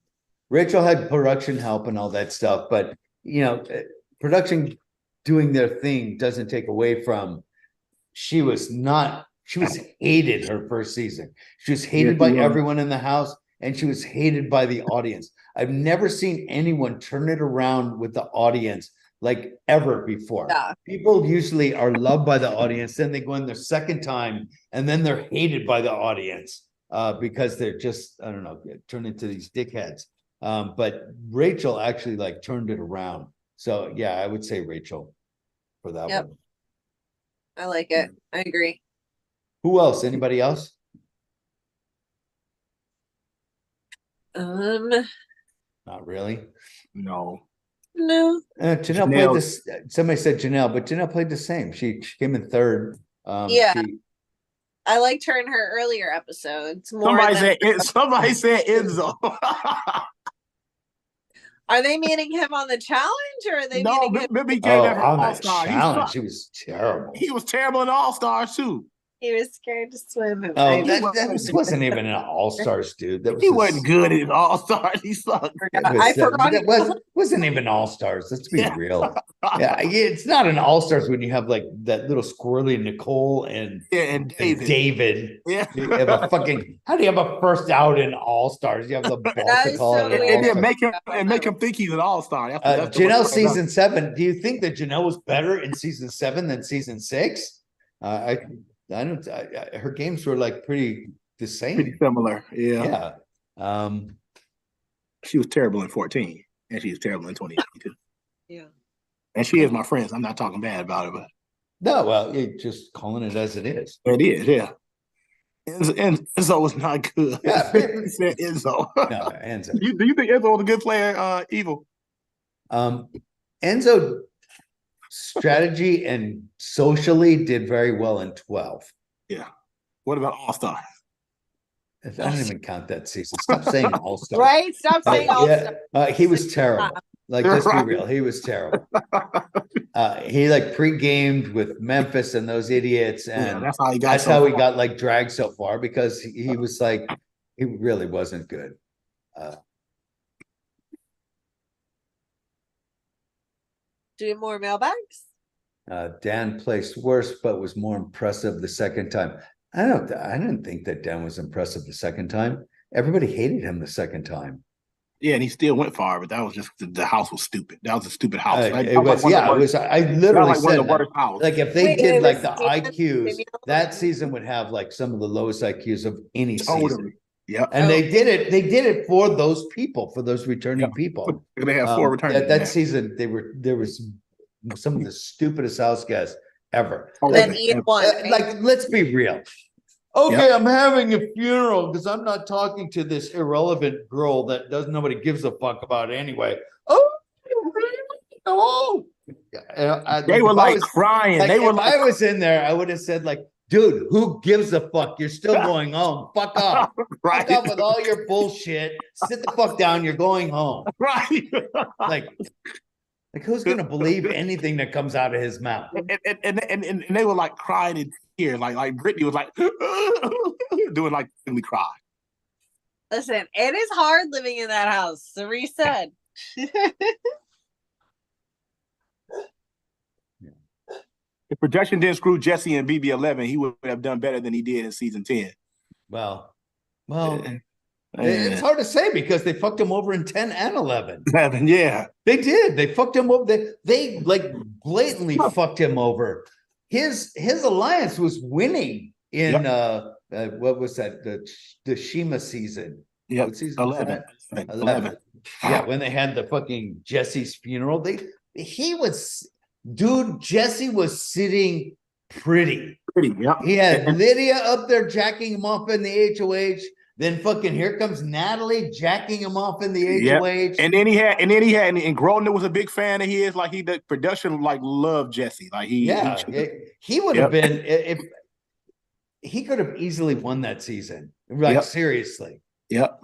Rachel had production help and all that stuff, but you know, production doing their thing doesn't take away from. She was hated her first season. She was hated by everyone in the house, and she was hated by the audience. I've never seen anyone turn it around with the audience like ever before. Yeah. People usually are loved by the audience, then they go in their second time, and then they're hated by the audience. because they're just, I don't know, turn into these dickheads. But Rachel actually like turned it around. So yeah, I would say Rachel for that one. I like it. I agree. Who else? Anybody else? Not really. No. Janelle played this. Somebody said Janelle, but Janelle played the same. She came in third. Yeah. I liked her in her earlier episodes. Somebody said Enzo. Are they meeting him on the challenge, or are they meeting him? Maybe he came back on from the All-Star. challenge. He was terrible. He was terrible in All-Stars too. He was scared to swim. That wasn't even an All-Stars, dude. That was he wasn't good in All-Stars. He sucked. I forgot. That wasn't even All-Stars. Let's be real. Yeah, it's not an All-Stars when you have like that little squirrely Nicole and David. Yeah, you have a fucking. How do you have a first out in All-Stars? You have the ball to call it. And then make him think he's an All-Star. Janelle season 7. Do you think that Janelle was better in season 7 than season 6? I don't. Her games were like pretty the same, pretty similar. Yeah. She was terrible in 14, and she was terrible in 2022. Yeah. And she is my friend. I'm not talking bad about her, but no, well, you're just calling it as it is. It is, yeah. Enzo was not good. Yeah, he said Enzo. No, Enzo. Do you think Enzo was a good player, Evil? Enzo strategy and socially did very well in 12. Yeah. What about All-Star? I don't even count that season. Stop saying All-Star. Right? Stop saying All-Star. He was terrible. Like, let's be real. He was terrible. He like pre-gamed with Memphis and those idiots, and that's how he got. That's how he got like dragged so far, because he was like, he really wasn't good. Do more mailbags? Dan placed worse, but was more impressive the second time. I didn't think that Dan was impressive the second time. Everybody hated him the second time. Yeah, and he still went far, but that was just the house was stupid. That was a stupid house. I literally said like if they did like the IQs, that season would have like some of the lowest IQs of any season. Yeah, and they did it for those people, for those returning people. They have 4 returning. That season, there was some of the stupidest house guests ever. Then Ian won. Like, let's be real. Okay, I'm having a funeral because I'm not talking to this irrelevant girl that nobody gives a fuck about anyway. They were like crying. They were like, I was in there, I would have said like, dude, who gives a fuck? You're still going home. Fuck off. Right. Fuck off with all your bullshit. Sit the fuck down. You're going home. Right. Like who's gonna believe anything that comes out of his mouth? And they were like crying in tears. Like Brittany was like doing like we cry. Listen, it is hard living in that house. Cerise said. If production didn't screw Jesse in BB11, he would have done better than he did in season 10. Well, it's hard to say because they fucked him over in 10 and 11. 11, yeah. They did. They fucked him over. They like blatantly fucked him over. His alliance was winning in what was that? The Shima season. Yeah, what season 11. 11. Yeah, when they had the fucking Jesse's funeral, Jesse was sitting pretty. Yeah. He had Lydia up there jacking him off in the HOH. Then fucking here comes Natalie jacking him off in the HOH. And then he had Grodner was a big fan of his. Like the production like loved Jesse. Like he would have been if he could have easily won that season. Like seriously. Yep.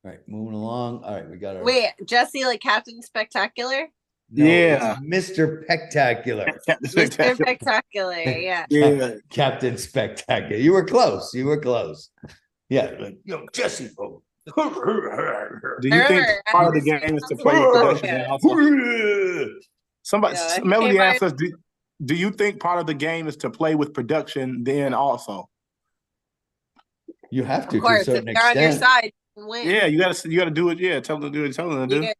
All right, moving along. All right, we got our Jesse like Captain Spectacular. No, Mr. Spectacular. Mr. Spectacular, yeah. Captain Spectacular. You were close. Yeah, like, Jesse. Do you think part of the game is to play with production? Somebody, Melody asked us, do you think part of the game is to play with production then also? You have to, of course, to a certain if they're extent. on your side, you can win. Yeah, you gotta do it. Yeah, tell them to do it. Tell them to do it.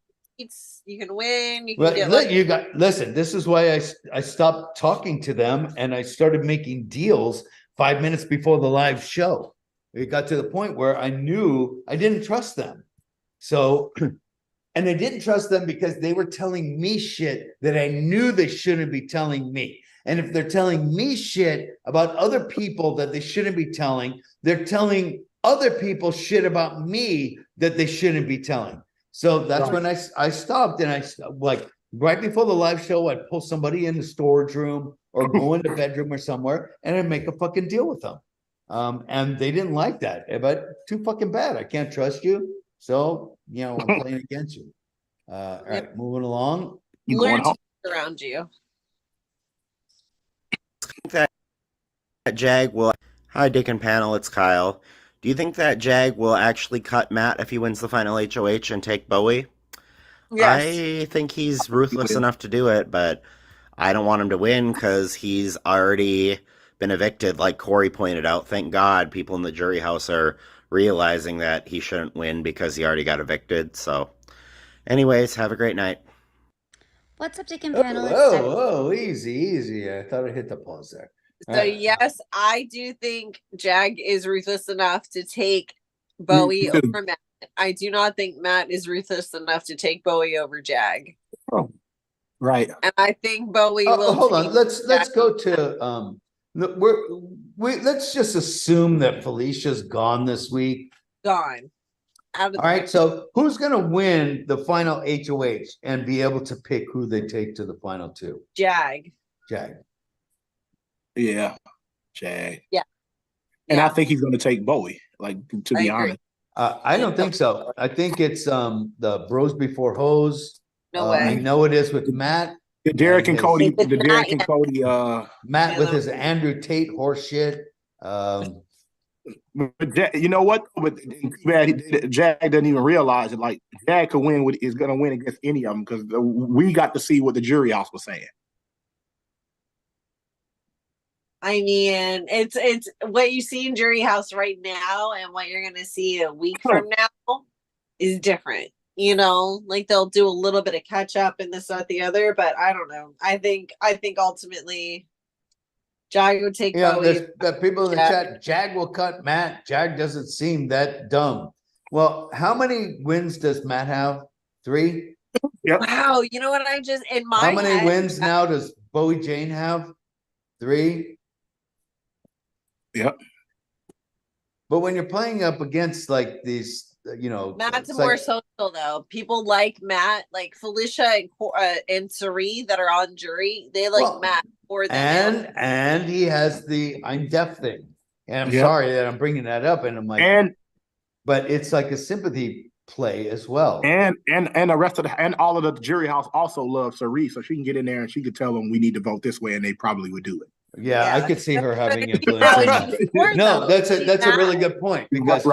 You can win. You can get listen. This is why I stopped talking to them and I started making deals 5 minutes before the live show. it got to the point where I knew I didn't trust them. So, and I didn't trust them because they were telling me shit that I knew they shouldn't be telling me. And if they're telling me shit about other people that they shouldn't be telling, they're telling other people shit about me that they shouldn't be telling. So that's when I stopped, and I like right before the live show, I'd pull somebody in the storage room or go in the bedroom or somewhere, and I'd make a fucking deal with them. And they didn't like that, but too fucking bad. I can't trust you. So, you know, I'm playing against you. All right, moving along. You Learn to around you. That Jag will. Hi, Dick and panel. It's Kyle. Do you think that Jag will actually cut Matt if he wins the final HOH and take Bowie? Yes. I think he's ruthless enough to do it, but I don't want him to win because he's already been evicted, like Corey pointed out. Thank God people in the jury house are realizing that he shouldn't win because he already got evicted. So, anyways, have a great night. What's up, Dick and panel? Whoa, easy. I thought I hit the pause there. So yes, I do think Jag is ruthless enough to take Bowie over Matt. I do not think Matt is ruthless enough to take Bowie over Jag. Oh, right. And I think Bowie will. Hold on. Let's go to let's just assume that Felicia's gone this week. Gone. Out of All right. So who's going to win the final HOH and be able to pick who they take to the final two? Jag. Yeah, Jag. Yeah. And I think he's going to take Bowie, like, to be honest. I don't think so. I think it's the Bros Before Hoes. No way. I know it is with Matt. The Derek and Cody. Matt with his Andrew Tate horse shit. But you know what? But Jag doesn't even realize it. Like, Jag could win is going to win against any of them because we got to see what the jury house was saying. I mean, it's what you see in Jury House right now and what you're going to see a week from now is different. You know, like they'll do a little bit of catch up and this, that, the other, but I don't know. I think ultimately Jag would take. Yeah, there's people in the chat. Jag will cut Matt. Jag doesn't seem that dumb. Well, how many wins does Matt have? 3. Yep. Wow, you know what? I just in my how many head, wins now does Bowie Jane have? 3. Yep. But when you're playing up against like these, you know, Matt's more social though. People like Matt, like Felicia and Sari that are on jury. They like Matt more than him. And he has the I'm deaf thing. And I'm sorry that I'm bringing that up. And I'm like, but it's like a sympathy play as well. And the rest of all of the jury house also loves Sari, so she can get in there and she could tell them we need to vote this way, and they probably would do it. Yeah, I could see her having influence in that. No, that's a really good point because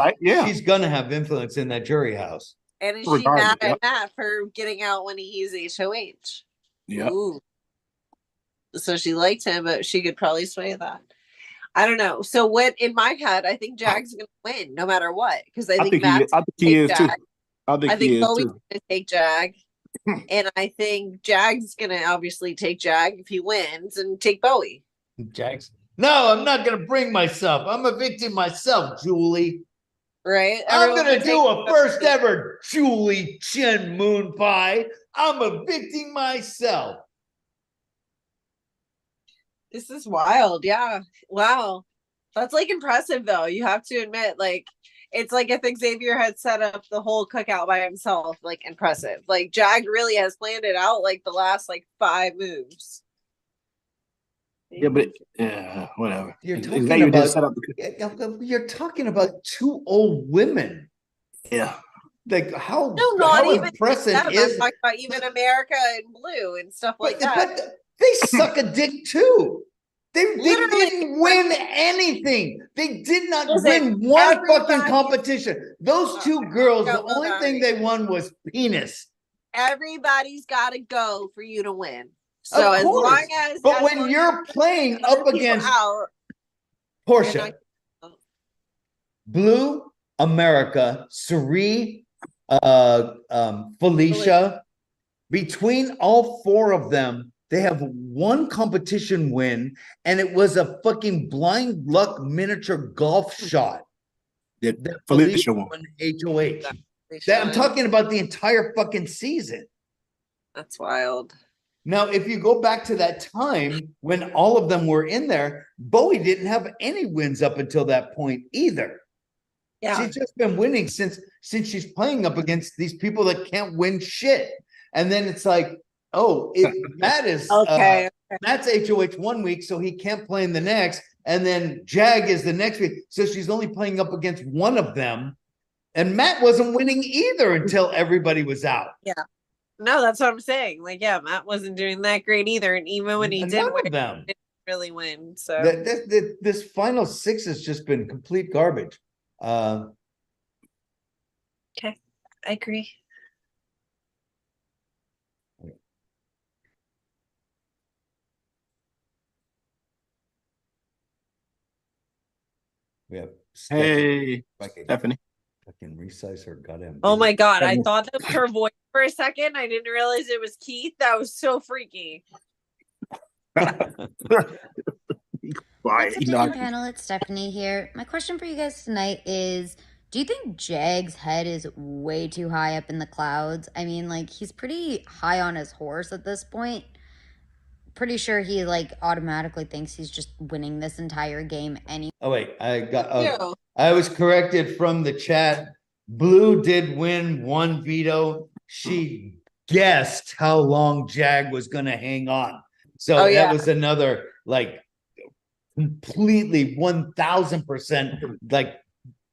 she's gonna have influence in that jury house. And is she mad at Matt for getting out when he's HOH? Yeah. So she liked him, but she could probably sway that. I don't know. So what in my head, I think Jag's gonna win no matter what. Because I think Matt's he is too. I think Bowie's gonna take Jag. And I think Jag's gonna obviously take Jag if he wins and take Bowie. Jags. No, I'm not gonna bring myself. I'm evicting myself, Julie. Right? I'm gonna do a first ever Julie Chen moon pie. I'm evicting myself. This is wild. Yeah. Wow. That's like impressive though. You have to admit, like, it's like if Xavier had set up the whole cookout by himself, like impressive. Like Jag really has planned it out like the last like 5 moves. Yeah, but whatever. You're talking about 2 old women. Yeah. Like how not even impressive them. is I'm talking about even America in Blue and stuff like that. But they suck a dick too. They didn't win anything. They did not win one fucking competition. Those 2 girls, the only thing they won was penis. Everybody's got to go for you to win. So as long as, but when you're playing up against Porsche, Blue, America, Sari, Felicia, between all 4 of them, they have 1 competition win, and it was a fucking blind luck miniature golf shot. That Felicia Felicia won. won HOH. Felicia I'm won. talking about the entire fucking season. That's wild. Now, if you go back to that time when all of them were in there, Bowie didn't have any wins up until that point either. Yeah. She's just been winning since she's playing up against these people that can't win shit. And then it's like, oh, Matt is Okay. Matt's HOH 1 week, so he can't play in the next. And then Jag is the next week. So she's only playing up against one of them. And Matt wasn't winning either until everybody was out. Yeah. No, that's what I'm saying. Like, yeah, Matt wasn't doing that great either. And even when he did win, he didn't really win. So this final six has just been complete garbage. Okay. I agree. We have Stephanie. Fucking resize her goddamn. Oh my God. I thought that was her voice for a second. I didn't realize it was Keith. That was so freaky. What's up, Dick panel? It's Stephanie here. My question for you guys tonight is, do you think Jag's head is way too high up in the clouds? I mean, like, he's pretty high on his horse at this point. Pretty sure he, like, automatically thinks he's just winning this entire game anyway. Oh, wait. I was corrected from the chat. Blue did win one veto. She guessed how long Jag was going to hang on. So that was another, like, completely 1000% like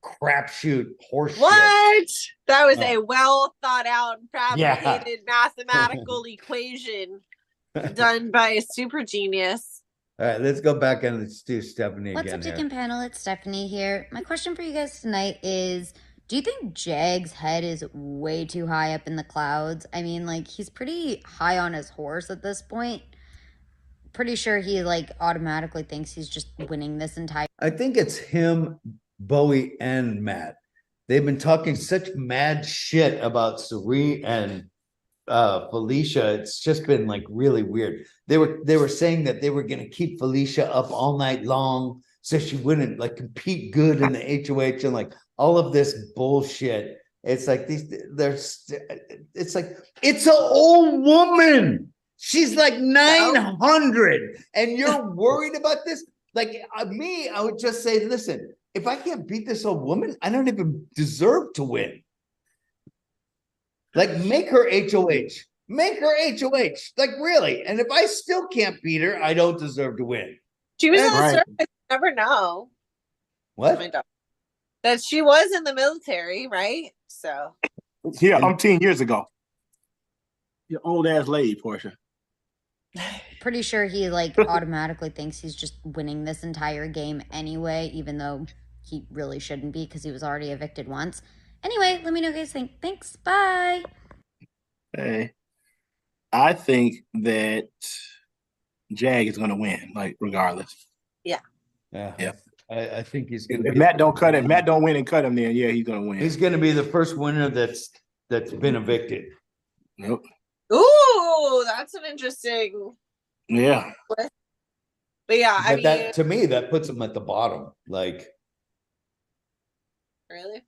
crapshoot horseshit. What? That was a well thought out, fabricated mathematical equation done by a super genius. All right, let's go back and let's do Stephanie What's again. up, Dick and panel? It's Stephanie here. My question for you guys tonight is, do you think Jag's head is way too high up in the clouds? I mean, like, he's pretty high on his horse at this point. Pretty sure he, like, automatically thinks he's just winning this entire. I think it's him, Bowie, and Matt. They've been talking such mad shit about Suri and Felicia. It's just been like really weird. They were saying that they were going to keep Felicia up all night long so she wouldn't like compete good in the HOH and like all of this bullshit. It's like it's like it's an old woman. She's like 900 and you're worried about this? Like me, I would just say, listen, if I can't beat this old woman, I don't even deserve to win. Like, make her HOH. Make her HOH. Like, really. And if I still can't beat her, I don't deserve to win. She was in the service. You never know. What? That she was in the military, right? So. Yeah, 10 years ago. Your old ass lady, Porsche. Pretty sure he, like, automatically thinks he's just winning this entire game anyway, even though he really shouldn't be because he was already evicted once. Anyway, let me know what you guys think. Thanks. Bye. Hey, I think that Jag is going to win, like, regardless. Yeah. Yeah. I think he's going to. If Matt don't cut him, Matt don't win and cut him, then yeah, he's going to win. He's going to be the first winner that's been evicted. Yep. Ooh, that's an interesting. Yeah. But yeah, I mean, that to me that puts him at the bottom. Like. Really?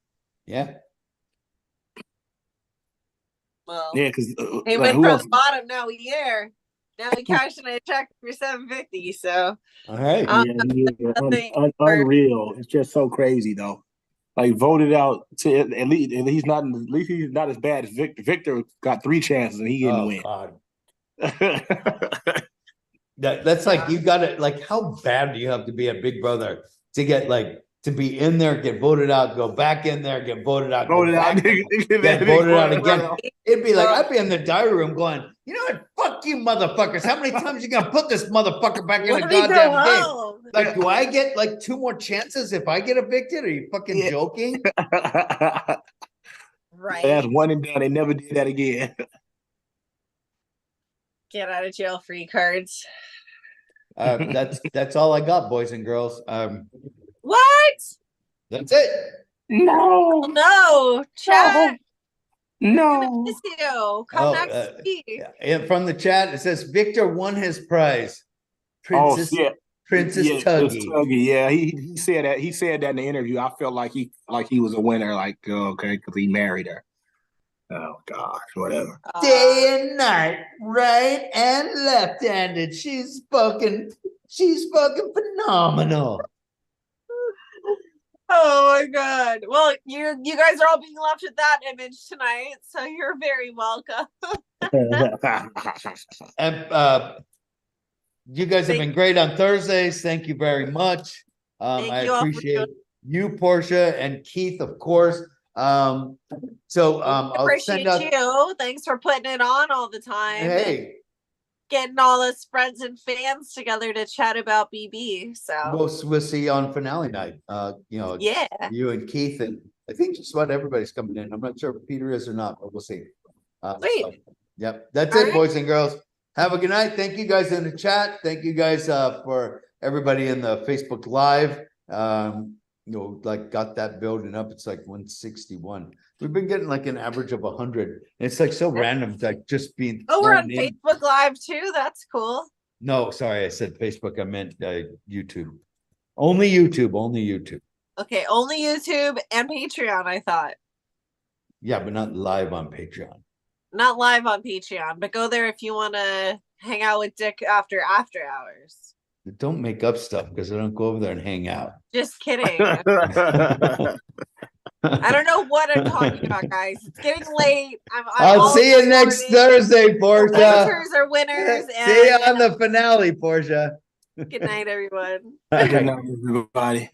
Yeah. Well, yeah, because he went from the bottom. Now we there. Now we cashing a check for $750. So, all right, unreal. It's just so crazy, though. Like voted out to at least he's not as bad as Victor. Victor got 3 chances and he didn't win. God. That's like you got to like. How bad do you have to be a Big Brother to get like? To be in there, get voted out, go back in there, get voted out, get voted out again. It'd be like I'd be in the diary room going, you know what? Fuck you, motherfuckers! How many times you gonna put this motherfucker back in the goddamn game? Like, do I get like 2 more chances if I get evicted? Are you fucking joking? Right. That's one and done. They never did that again. Get out of jail free cards. That's all I got, boys and girls. What? That's it. No, chat. No. Miss you. Come next week. And from the chat, it says Victor won his prize. Princess Princess Yeah, Tuggy. Tuggy. Yeah, he said that. He said that in the interview. I felt like he was a winner. Like, okay, because he married her. Oh gosh, whatever. Day and night, right and left-handed. She's fucking phenomenal. Oh my god. Well, you guys are all being left with that image tonight, so you're very welcome. And you guys have been great on Thursdays. Thank you very much. I appreciate you, Portia, and Keith, of course. I'll Appreciate send out. you. Thanks for putting it on all the time. Hey, getting all us friends and fans together to chat about BB. So we'll see you on finale night. Yeah. You and Keith, and I think just about everybody's coming in. I'm not sure if Peter is or not, but we'll see. Sweet. Yep, that's All it, right. boys and girls. Have a good night. Thank you guys in the chat. Thank you guys for everybody in the Facebook Live. Got that building up. It's like 161. We've been getting like an average of 100. It's like so random. It's like just being. Oh, we're on thrown in. Facebook Live too. That's cool. No, sorry, I said Facebook. I meant YouTube. Only YouTube. Only YouTube. Okay, only YouTube and Patreon, I thought. Yeah, but not live on Patreon. Not live on Patreon, but go there if you want to hang out with Dick after hours. Don't make up stuff because I don't go over there and hang out. Just kidding. I don't know what I'm talking about, guys. It's getting late. I'll see you next Thursday, Portia. Losers are winners. See you on the finale, Portia. Good night, everyone. Good night, everybody.